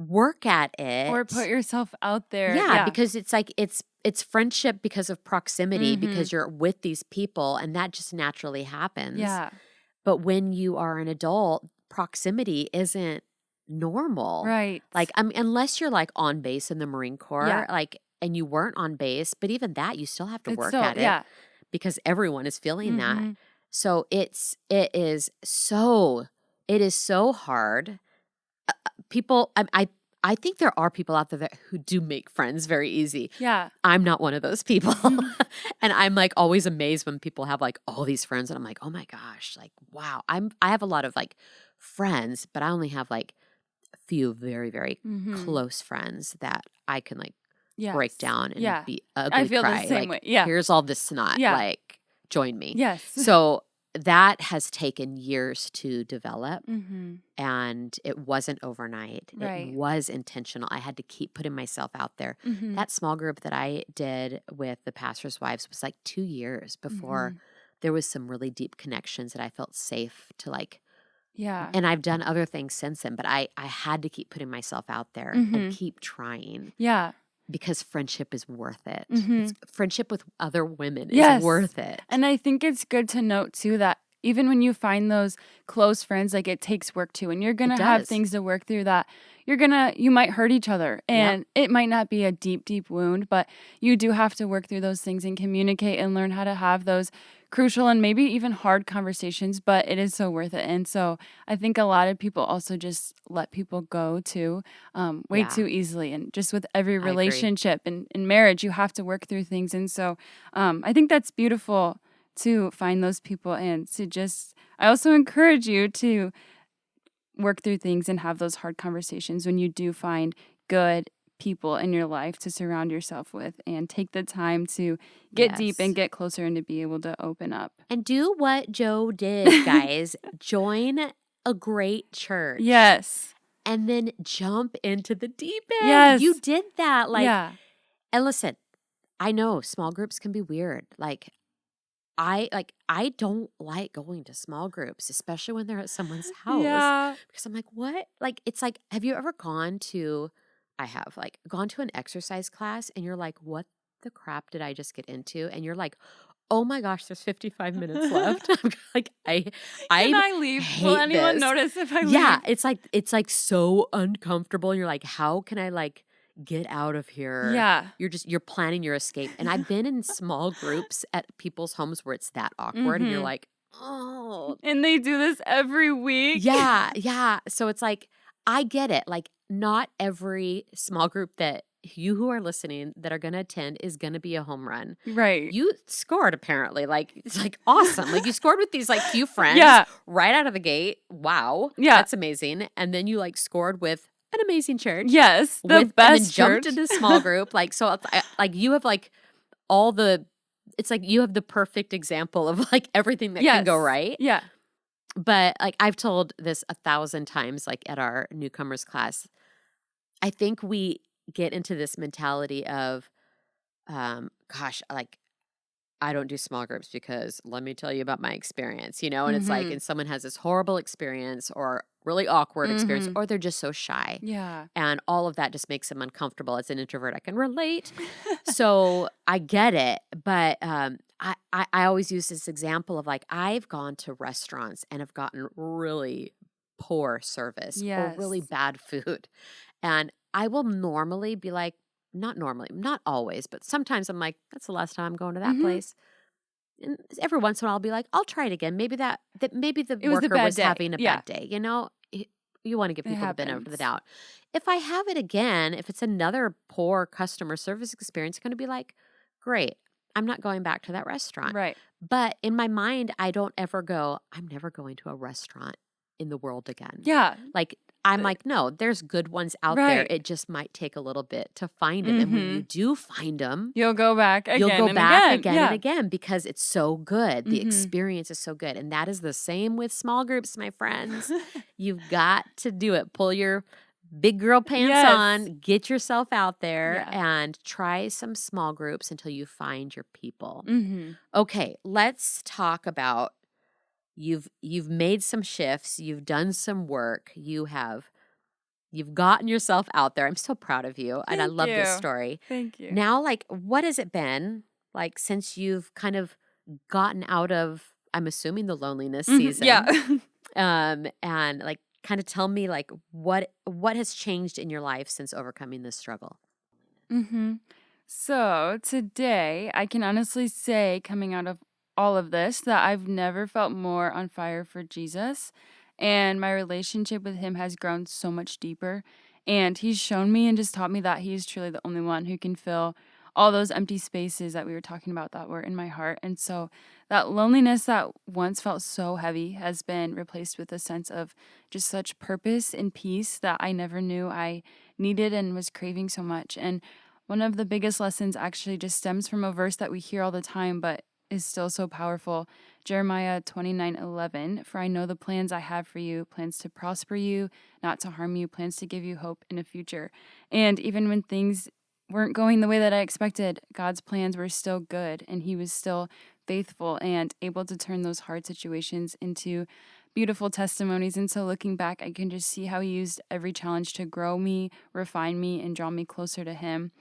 work at it. Or put yourself out there. Yeah, because it's like it's friendship because of proximity, because you're with these people, and that just naturally happens. Yeah. But when you are an adult, proximity isn't normal. Right. Like, unless you're like on base in the Marine Corps, Yeah. like, and you weren't on base, but even that, you still have to It's work still, at it because everyone is feeling that. So it is so hard. People, I think there are people out there who do make friends very easy. Yeah. I'm not one of those people. And I'm like always amazed when people have like all these friends and I'm like, oh my gosh, like, wow. I have a lot of like friends, but I only have like a few very, very close friends that I can like break down and be ugly, I feel cry. the same like, way. Yeah. Here's all this snot. Like, join me. Yes. So that has taken years to develop, and it wasn't overnight. Right. It was intentional. I had to keep putting myself out there. That small group that I did with the pastors' wives was like 2 years before there was some really deep connections that I felt safe to like. Yeah. And I've done other things since then, but I had to keep putting myself out there and keep trying. Yeah. Because friendship is worth it. Friendship with other women Yes. is worth it. And I think it's good to note too that even when you find those close friends, like it takes work too. And you're going to have things to work through that you might hurt each other. And it might not be a deep, deep wound, but you do have to work through those things and communicate and learn how to have those crucial and maybe even hard conversations, but it is so worth it. And so I think a lot of people also just let people go too, way too easily. And just with every relationship and in marriage, you have to work through things. And so I think that's beautiful to find those people and to just, I also encourage you to work through things and have those hard conversations when you do find good people in your life to surround yourself with and take the time to get deep and get closer and to be able to open up. And do what Joe did, guys. Join a great church. Yes. And then jump into the deep end. Yes. You did that. And listen, I know small groups can be weird. I don't like going to small groups, especially when they're at someone's house. Yeah. Because I'm like, what? Like, it's like, have you ever gone to an exercise class and you're like, what the crap did I just get into? And you're like, oh my gosh, there's 55 minutes left. I'm like, Can I leave? Will anyone notice if I leave? Yeah, it's like so uncomfortable. And you're like, how can I like get out of here? Yeah. You're planning your escape. And I've been in small groups at people's homes where it's that awkward and you're like, oh. And they do this every week. Yeah. So it's like, I get it. Like, not every small group that you who are listening that are going to attend is going to be a home run. Right. You scored apparently. Like, it's like awesome. Like, you scored with these like few friends right out of the gate. Wow. Yeah. That's amazing. And then you like scored with an amazing church. Yes. The best and then church. jumped into small group. Like, so it's, like you have like it's like you have the perfect example of like everything that can go right. Yeah. But like I've told this 1,000 times, like at our newcomers class, I think we get into this mentality of, gosh, like I don't do small groups because let me tell you about my experience, and it's like, and someone has this horrible experience or really awkward experience, or they're just so shy. Yeah. And all of that just makes them uncomfortable. As an introvert, I can relate. So I get it. But I always use this example of like, I've gone to restaurants and have gotten really poor service or really bad food. And I will normally be like, not always, but sometimes I'm like, that's the last time I'm going to that place. And every once in a while I'll be like, I'll try it again. Maybe maybe the worker was having a bad day. You want to give people the benefit of the doubt. If I have it again, if it's another poor customer service experience, I'm going to be like, great, I'm not going back to that restaurant. Right. But in my mind, I don't ever go, I'm never going to a restaurant in the world again. Yeah. Like, I'm like, no, there's good ones out there. It just might take a little bit to find them. And when you do find them, you'll go back again and again because it's so good. The experience is so good. And that is the same with small groups, my friends. You've got to do it. Pull your big girl pants on, get yourself out there and try some small groups until you find your people. Okay, let's talk about You've made some shifts, you've done some work, you have You've gotten yourself out there. I'm so proud of you, and I Thank love this you. story. Thank you. Now, like, what has it been like since you've kind of gotten out of, I'm assuming, the loneliness Yeah. season? And like, kind of tell me like what has changed in your life since overcoming this struggle? hmm So today, I can honestly say, coming out of all of this, that I've never felt more on fire for Jesus. And my relationship with him has grown so much deeper. And he's shown me and just taught me that he's truly the only one who can fill all those empty spaces that we were talking about that were in my heart. And so that loneliness that once felt so heavy has been replaced with a sense of just such purpose and peace that I never knew I needed and was craving so much. And one of the biggest lessons actually just stems from a verse that we hear all the time, but is still so powerful. Jeremiah 29:11. For I know the plans I have for you, plans to prosper you, not to harm you, plans to give you hope in a future. And even when things weren't going the way that I expected, God's plans were still good, and he was still faithful and able to turn those hard situations into beautiful testimonies. And so looking back, I can just see how he used every challenge to grow me, refine me, and draw me closer to him.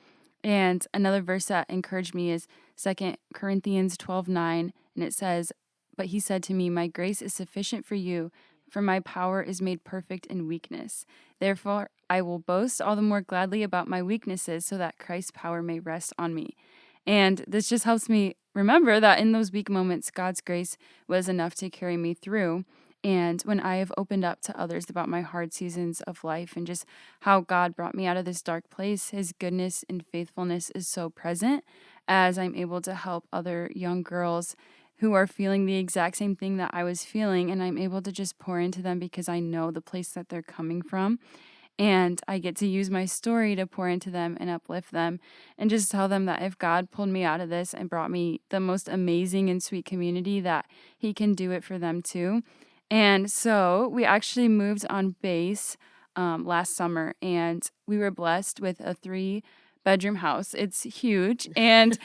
And another verse that encouraged me is 2 Corinthians 12:9, and it says, But he said to me, My grace is sufficient for you, for my power is made perfect in weakness. Therefore, I will boast all the more gladly about my weaknesses, so that Christ's power may rest on me. And this just helps me remember that in those weak moments, God's grace was enough to carry me through. And when I have opened up to others about my hard seasons of life and just how God brought me out of this dark place, his goodness and faithfulness is so present as I'm able to help other young girls who are feeling the exact same thing that I was feeling. And I'm able to just pour into them because I know the place that they're coming from. And I get to use my story to pour into them and uplift them and just tell them that if God pulled me out of this and brought me the most amazing and sweet community, that he can do it for them too. And so we actually moved on base last summer, and we were blessed with a 3-bedroom house. It's huge. And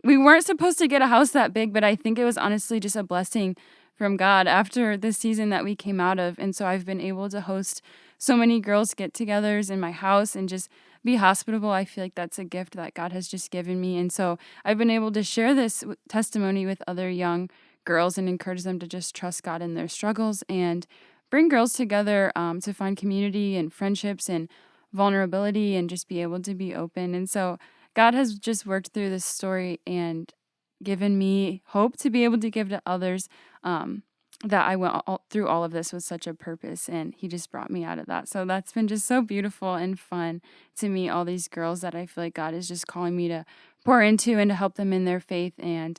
we weren't supposed to get a house that big, but I think it was honestly just a blessing from God after the season that we came out of. And so I've been able to host so many girls get togethers in my house and just be hospitable. I feel like that's a gift that God has just given me. And so I've been able to share this testimony with other young girls and encourage them to just trust God in their struggles and bring girls together to find community and friendships and vulnerability and just be able to be open. And so God has just worked through this story and given me hope to be able to give to others, that I went through all of this with such a purpose, and he just brought me out of that. So that's been just so beautiful and fun to meet all these girls that I feel like God is just calling me to pour into and to help them in their faith and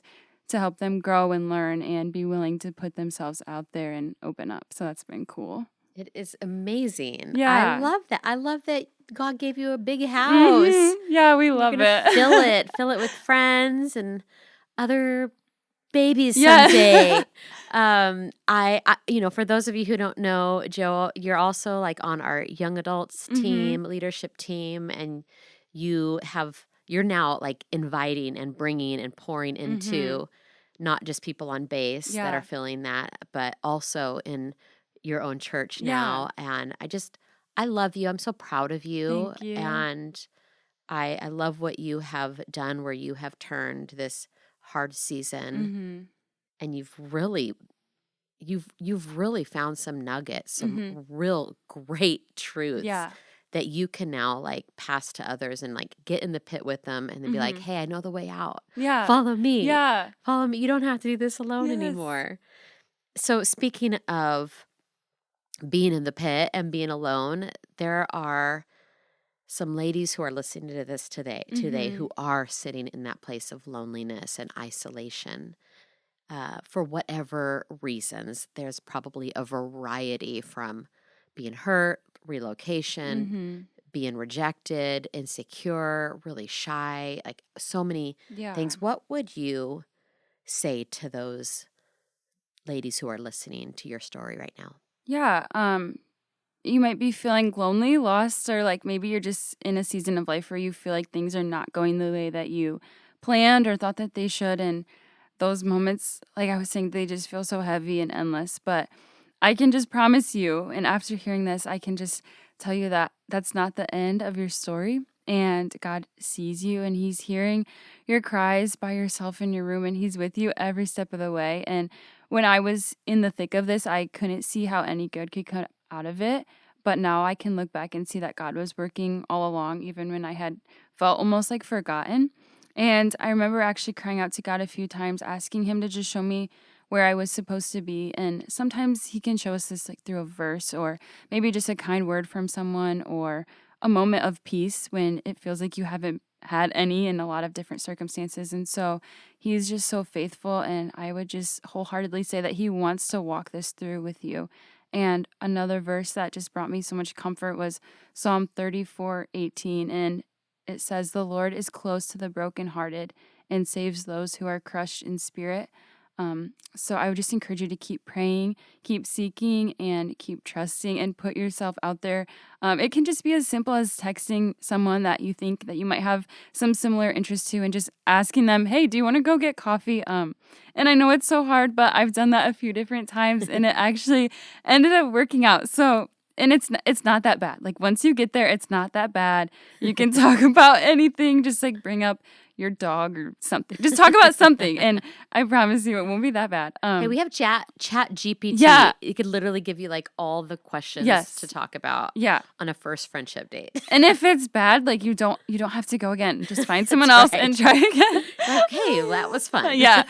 to help them grow and learn and be willing to put themselves out there and open up. So that's been cool. It is amazing. I Yeah. love that. I love that God gave you a big house. Yeah, we You're love gonna it. fill it with friends and other babies Yeah. someday. For those of you who don't know, Joe, you're also like on our young adults team, leadership team, and you're now like inviting and bringing and pouring into not just people on base that are Yeah. feeling that, but also in your own church Yeah. now. And I love you. I'm so proud of you. Thank you. And I love what you have done where you have turned this hard season and you've really found some nuggets, some real great truths Yeah. that you can now like pass to others and like get in the pit with them and then be like, hey, I know the way out. Yeah. Follow me. Yeah. Follow me. You don't have to do this alone Yes. anymore. So speaking of being in the pit and being alone, there are some ladies who are listening to this today who are sitting in that place of loneliness and isolation. For whatever reasons, there's probably a variety from being hurt, relocation, being rejected, insecure, really shy, like so many Yeah. things. What would you say to those ladies who are listening to your story right now? Yeah. You might be feeling lonely, lost, or like maybe you're just in a season of life where you feel like things are not going the way that you planned or thought that they should. And those moments, like I was saying, they just feel so heavy and endless. But I can just promise you, and after hearing this, I can just tell you that that's not the end of your story. And God sees you and he's hearing your cries by yourself in your room and he's with you every step of the way. And when I was in the thick of this, I couldn't see how any good could come out of it. But now I can look back and see that God was working all along, even when I had felt almost like forgotten. And I remember actually crying out to God a few times, asking him to just show me where I was supposed to be. And sometimes he can show us this like through a verse or maybe just a kind word from someone or a moment of peace when it feels like you haven't had any in a lot of different circumstances. And so he's just so faithful. And I would just wholeheartedly say that he wants to walk this through with you. And another verse that just brought me so much comfort was Psalm 34:18. And it says, "The Lord is close to the brokenhearted and saves those who are crushed in spirit." So I would just encourage you to keep praying, keep seeking, and keep trusting and put yourself out there. It can just be as simple as texting someone that you think that you might have some similar interest to and just asking them, "Hey, do you want to go get coffee?" And I know it's so hard, but I've done that a few different times and it actually ended up working out. So and it's not that bad. Like once you get there, it's not that bad. You can talk about anything, just like bring up your dog or something. Just talk about something, and I promise you, it won't be that bad. Hey, we have chat GPT. Yeah. It could literally give you like all the questions Yes. to talk about Yeah, on a first friendship date. and if it's bad, like you don't have to go again. Just find someone else right. and try again. Okay, well, that was fun. Yeah.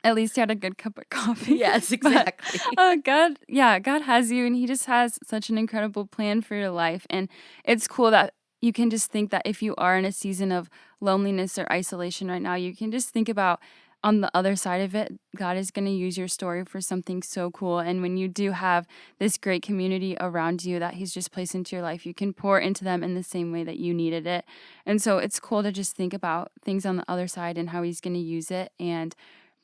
At least you had a good cup of coffee. Yes, exactly. God has you, and he just has such an incredible plan for your life. And it's cool that you can just think that if you are in a season of loneliness or isolation right now, you can just think about on the other side of it, God is going to use your story for something so cool. And when you do have this great community around you that he's just placed into your life, you can pour into them in the same way that you needed it. And so it's cool to just think about things on the other side and how he's going to use it and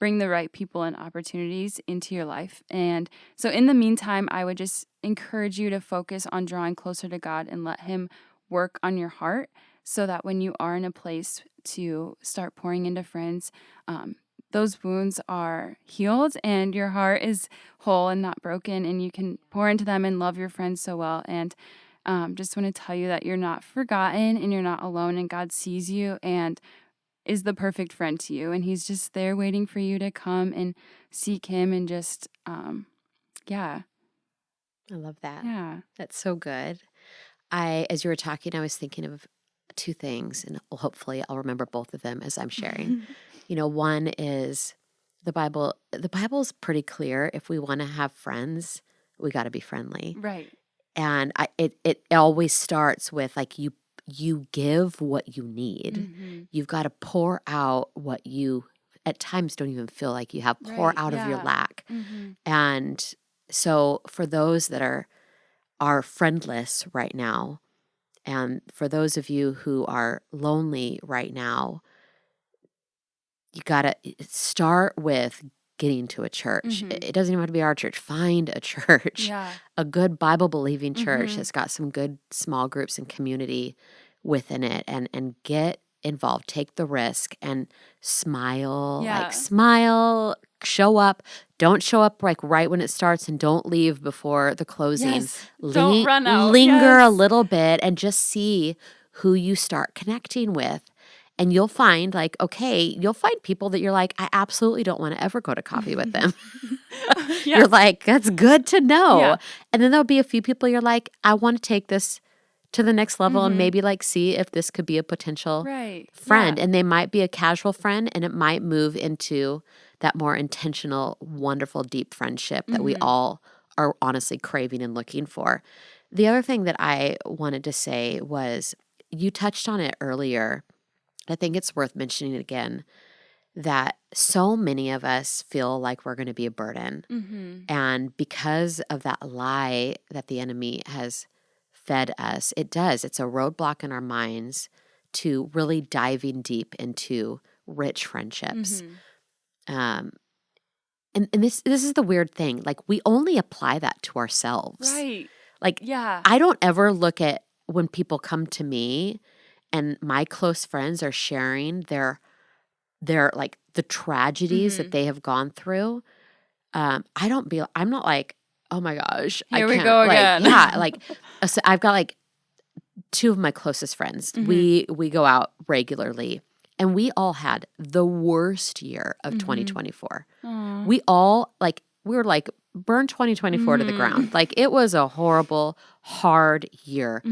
bring the right people and opportunities into your life. And so in the meantime, I would just encourage you to focus on drawing closer to God and let him work on your heart so that when you are in a place to start pouring into friends, those wounds are healed and your heart is whole and not broken, and you can pour into them and love your friends so well. And just want to tell you that you're not forgotten and you're not alone, and God sees you and is the perfect friend to you. And he's just there waiting for you to come and seek him and just, yeah. I love that. Yeah. That's so good. As you were talking, I was thinking of two things, and hopefully I'll remember both of them as I'm sharing. One is the Bible. The Bible's pretty clear. If we want to have friends, we got to be friendly. Right. And it always starts with like you give what you need. Mm-hmm. You've got to pour out what you at times don't even feel like you have. Pour Right, out of your yeah. lack. Mm-hmm. And so for those that are friendless right now, and for those of you who are lonely right now, you got to start with getting to a church. Mhm. It doesn't even have to be our church. Find a church, Yeah. a good Bible-believing church Mhm. that's got some good small groups and community within it, and get involved. Take the risk and smile, Yeah. smile, show up. Don't show up like right when it starts, and don't leave before the closing. Yes. Don't run out. Linger a Yes. little bit and just see who you start connecting with. And you'll find you'll find people that you're like, I absolutely don't want to ever go to coffee with them. Yeah. You're like, that's good to know. Yeah. And then there'll be a few people you're like, I want to take this to the next level and Mhm. maybe see if this could be a potential Right. friend. Yeah. And they might be a casual friend, and it might move into that more intentional, wonderful, deep friendship that we Mhm. all are honestly craving and looking for. The other thing that I wanted to say was, you touched on it earlier. I think it's worth mentioning again that so many of us feel like we're going to be a burden. Mhm. And because of that lie that the enemy has fed us, it's a roadblock in our minds to really diving deep into rich friendships. Mhm. And this is the weird thing. We only apply that to ourselves. Right. Like, Yeah. I don't ever look at when people come to me and my close friends are sharing their the tragedies that Mhm. they have gone through. I'm not like, oh my gosh. Here I we can't, go like, again. yeah, like, so I've got like two of my closest friends. We go out regularly, and we all had the worst year of 2024. Aw. We all like, we were like, burn 2024 to the ground. Like, it was a horrible, hard year,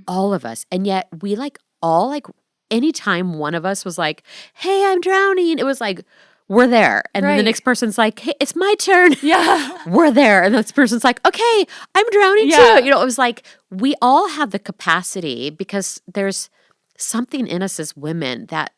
all of us. And yet we like all like, anytime one of us was like, hey, I'm drowning, it was like, we're there. And then the Right. next person's like, hey, it's my turn. Yeah. We're there. And this person's like, okay, I'm drowning Yeah. too. You know, it was like, we all have the capacity, because there's something in us as women that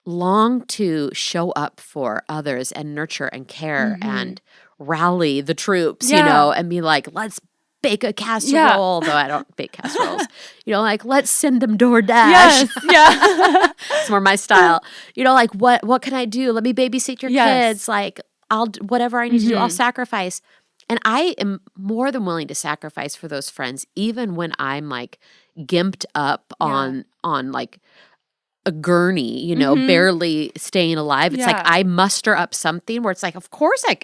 long to show up for others and nurture and care and rally the troops, you Yeah. know, and be like, let's bake a casserole, though I don't bake casseroles. You know, like, let's send them DoorDash. Yes. Yeah. It's more my style. You know, like, what can I do? Let me babysit your Yes. kids. Like, whatever I need to do, I'll sacrifice. And I am more than willing to sacrifice for those friends, even when I'm like gimped up on like a gurney, you know, barely staying alive. It's like Yeah. I muster up something where it's like, of course I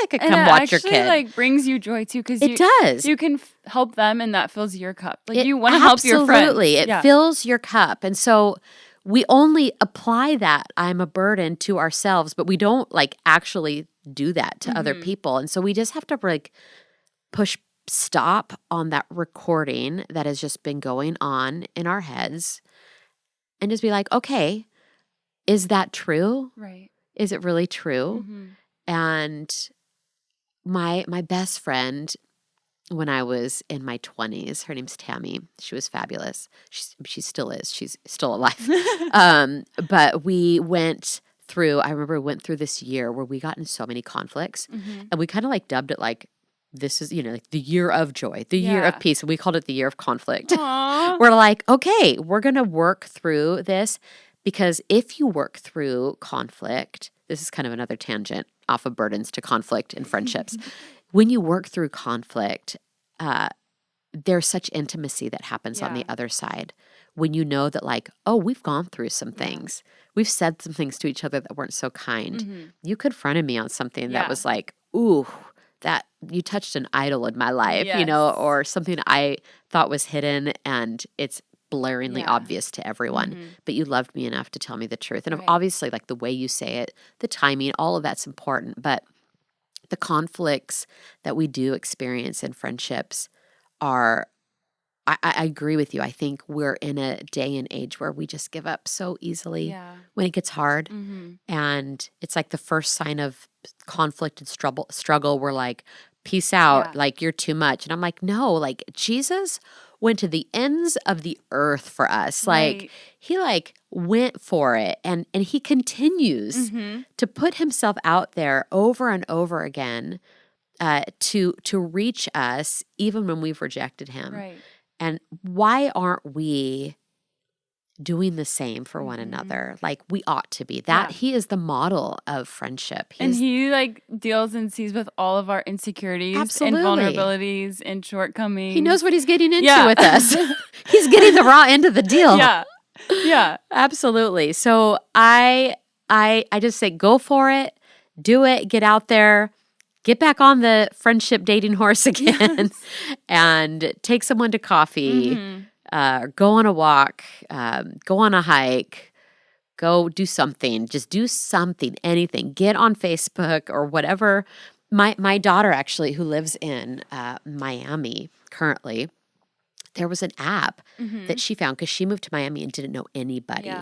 could And come it watch your actually kid. like brings you joy too, because It does. You can help them, and that fills your cup. Like, It- you want to help your friends. Absolutely. It fills your cup. And so we only apply that I'm a burden to ourselves, but we don't like actually do that to other people. And so we just have to like push stop on that recording that has just been going on in our heads, and just be like, okay, is that true? Right. Is it really true? And my best friend, when I was in my 20s, her name's Tammy. She was fabulous. She still is. She's still alive. But we went through, I remember we went through this year where we got in so many conflicts, and we kind of like dubbed it like, this is, you know, like the year of joy, the year of peace. And we called it the year of conflict. Aw. We're like, okay, we're going to work through this, because if you work through conflict, this is kind of another tangent off of burdens to conflict and friendships. When you work through conflict, there's such intimacy that happens on the other side. When you know that like, oh, we've gone through some things. We've said some things to each other that weren't so kind. You confronted me on something that was like, ooh, that you touched an idol in my life, you know, or something I thought was hidden and it's blaringly obvious to everyone, but you loved me enough to tell me the truth. And obviously, like the way you say it, the timing, all of that's important, but the conflicts that we do experience in friendships are, I agree with you. I think we're in a day and age where we just give up so easily when it gets hard. And it's like the first sign of conflict and struggle. We're like, peace out. Like, you're too much. And I'm like, no, like Jesus went to the ends of the earth for us. Like, he like went for it, and he continues to put himself out there over and over again to reach us, even when we've rejected him. And why aren't we doing the same for one another? Like, we ought to be. That he is the model of friendship. And he like deals and sees with all of our insecurities and vulnerabilities and shortcomings. He knows what he's getting into with us. He's getting the raw end of the deal. Yeah. Absolutely. So I just say, go for it, do it, get out there, get back on the friendship dating horse again, and take someone to coffee, go on a walk, go on a hike, go do something. Just do something, anything. Get on Facebook or whatever. My daughter, actually, who lives in Miami currently, there was an app that she found, because she moved to Miami and didn't know anybody.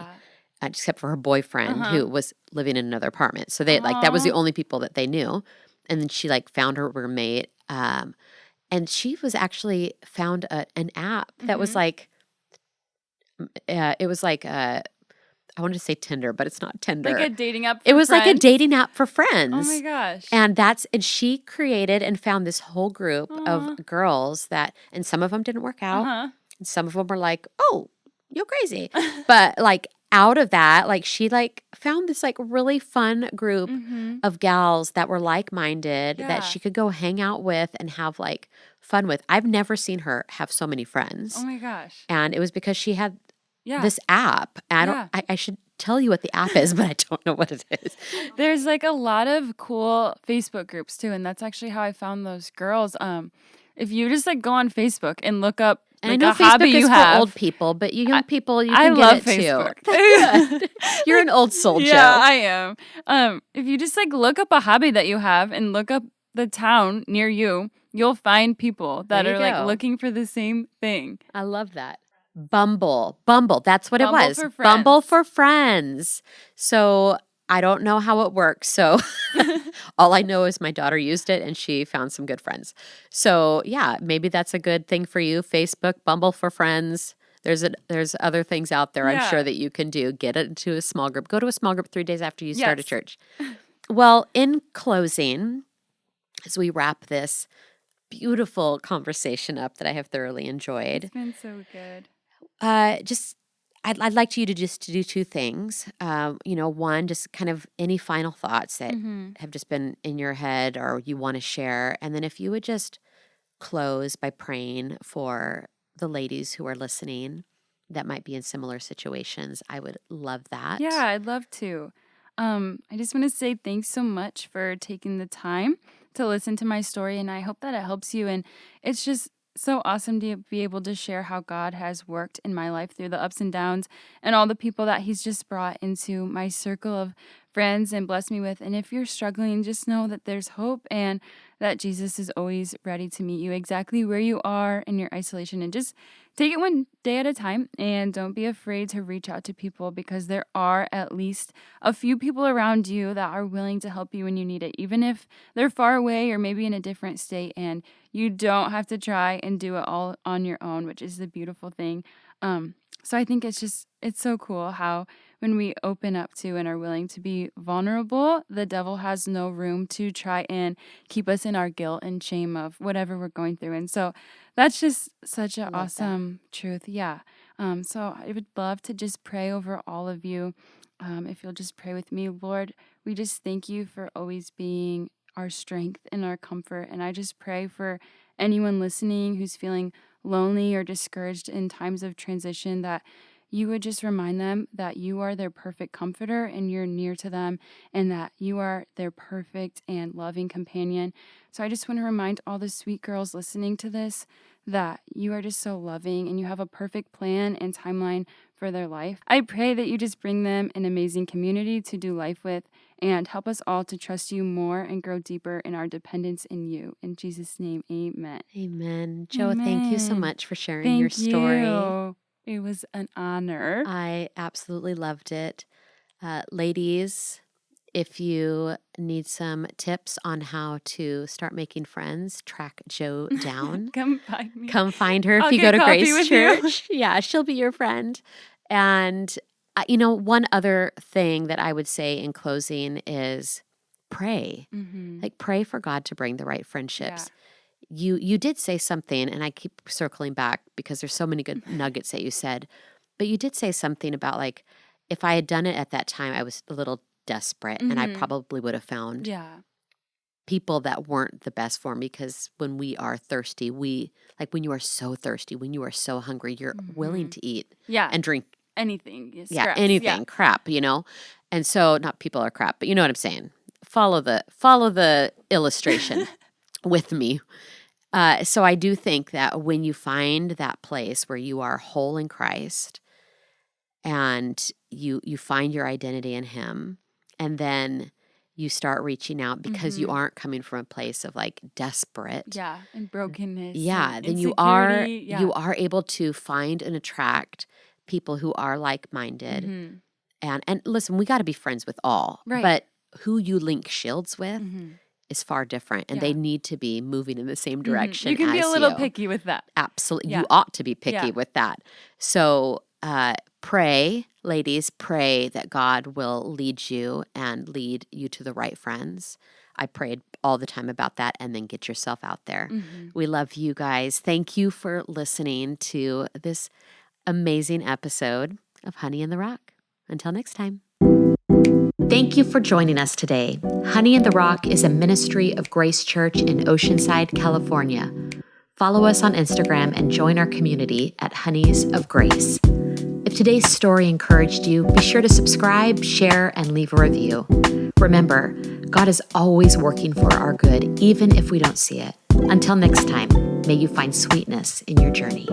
Except for her boyfriend who was living in another apartment. So they like, that was the only people that they knew. And then she like found her roommate. And she was actually found an app that was like, it was like, I wanted to say Tinder, but it's not Tinder. Like a dating app for It was friends? like a dating app for friends. Oh my gosh. And she created and found this whole group of girls that, and some of them didn't work out. And some of them were like, oh, you're crazy. But like, out of that, like, she like found this like really fun group of gals that were like-minded that she could go hang out with and have like fun with. I've never seen her have so many friends. Oh my gosh. And it was because she had this app. I should tell you what the app is, but I don't know what it is. There's like a lot of cool Facebook groups too, and that's actually how I found those girls. If you just like go on Facebook and look up And like I know a hobby Facebook is you for have, old people, but you young people, you I can love get it Facebook. too. Good. You're an old soul, Joe. Yeah, I am. If you just like look up a hobby that you have and look up the town near you, you'll find people that There are you like go. looking for the same thing. I love that. Bumble. That's what Bumble it was. for Bumble friends. for friends. So I don't know how it works. So all I know is my daughter used it and she found some good friends. So yeah, maybe that's a good thing for you. Facebook, Bumble for friends. There's other things out there I'm sure Yeah. that you can do. Get into a small group. Go to a small group 3 days after you start a Yes. church. Well, in closing, as we wrap this beautiful conversation up that I have thoroughly enjoyed, It's been so good. I'd like you to just to do two things. One, just kind of any final thoughts that have just been in your head or you want to share. And then if you would just close by praying for the ladies who are listening that might be in similar situations, I would love that. Yeah, I'd love to. I just want to say thanks so much for taking the time to listen to my story, and I hope that it helps you. And it's just so awesome to be able to share how God has worked in my life through the ups and downs and all the people that He's just brought into my circle of friends and blessed me with. And if you're struggling, just know that there's hope and that Jesus is always ready to meet you exactly where you are in your isolation. And just take it one day at a time and don't be afraid to reach out to people because there are at least a few people around you that are willing to help you when you need it, even if they're far away or maybe in a different state, and you don't have to try and do it all on your own, which is the beautiful thing. So I think it's so cool how when we open up to and are willing to be vulnerable, the devil has no room to try and keep us in our guilt and shame of whatever we're going through. And so that's just such an Love that. awesome truth. Yeah. So I would love to just pray over all of you. If you'll just pray with me, Lord, we just thank you for always being our strength and our comfort. And I just pray for anyone listening who's feeling lonely or discouraged in times of transition, that you would just remind them that you are their perfect comforter and you're near to them and that you are their perfect and loving companion. So I just want to remind all the sweet girls listening to this that you are just so loving and you have a perfect plan and timeline for their life. I pray that you just bring them an amazing community to do life with and help us all to trust you more and grow deeper in our dependence in you. In Jesus' name, amen. Amen. Joe, thank you so Amen. much for sharing your Thank story. you. It was an honor. I absolutely loved it. Ladies, if you need some tips on how to start making friends, track Joe down. Come find me. Come find her if I'll you go get to coffee Grace with you. Church. Yeah, she'll be your friend. And, one other thing that I would say in closing is pray. Mhm. Like, pray for God to bring the right friendships. Yeah. You did say something, and I keep circling back because there's so many good nuggets that you said, but you did say something about, like, if I had done it at that time, I was a little desperate, and I Mhm. probably would have found Yeah. people that weren't the best for me, because when we are thirsty, when you are so thirsty, when you are so hungry, you're willing Mhm. to eat Yeah. and drink. Anything. Yeah, Scraps. anything, crap, And so, not people are crap, but you know what I'm saying. Follow the illustration with me. So I do think that when you find that place where you are whole in Christ and you find your identity in Him, and then you start reaching out because you Mhm. aren't coming from a place of like desperate. Yeah. And brokenness. Yeah, And then you are insecurity. able to find and attract people who are like-minded. Mhm. And listen, we got to be friends with all, Right. but who you link shields with Mhm. is far different, and Yeah. they need to be moving in the same Mhm. direction You can be as a little you. picky with that. Absolutely. Yeah. You ought to be picky Yeah. with that. So pray, ladies, pray that God will lead you and lead you to the right friends. I prayed all the time about that, and then get yourself out there. Mhm. We love you guys. Thank you for listening to this amazing episode of Honey in the Rock. Until next time. Thank you for joining us today. Honey in the Rock is a ministry of Grace Church in Oceanside, California. Follow us on Instagram and join our community at Honeys of Grace. If today's story encouraged you, be sure to subscribe, share, and leave a review. Remember, God is always working for our good, even if we don't see it. Until next time, may you find sweetness in your journey.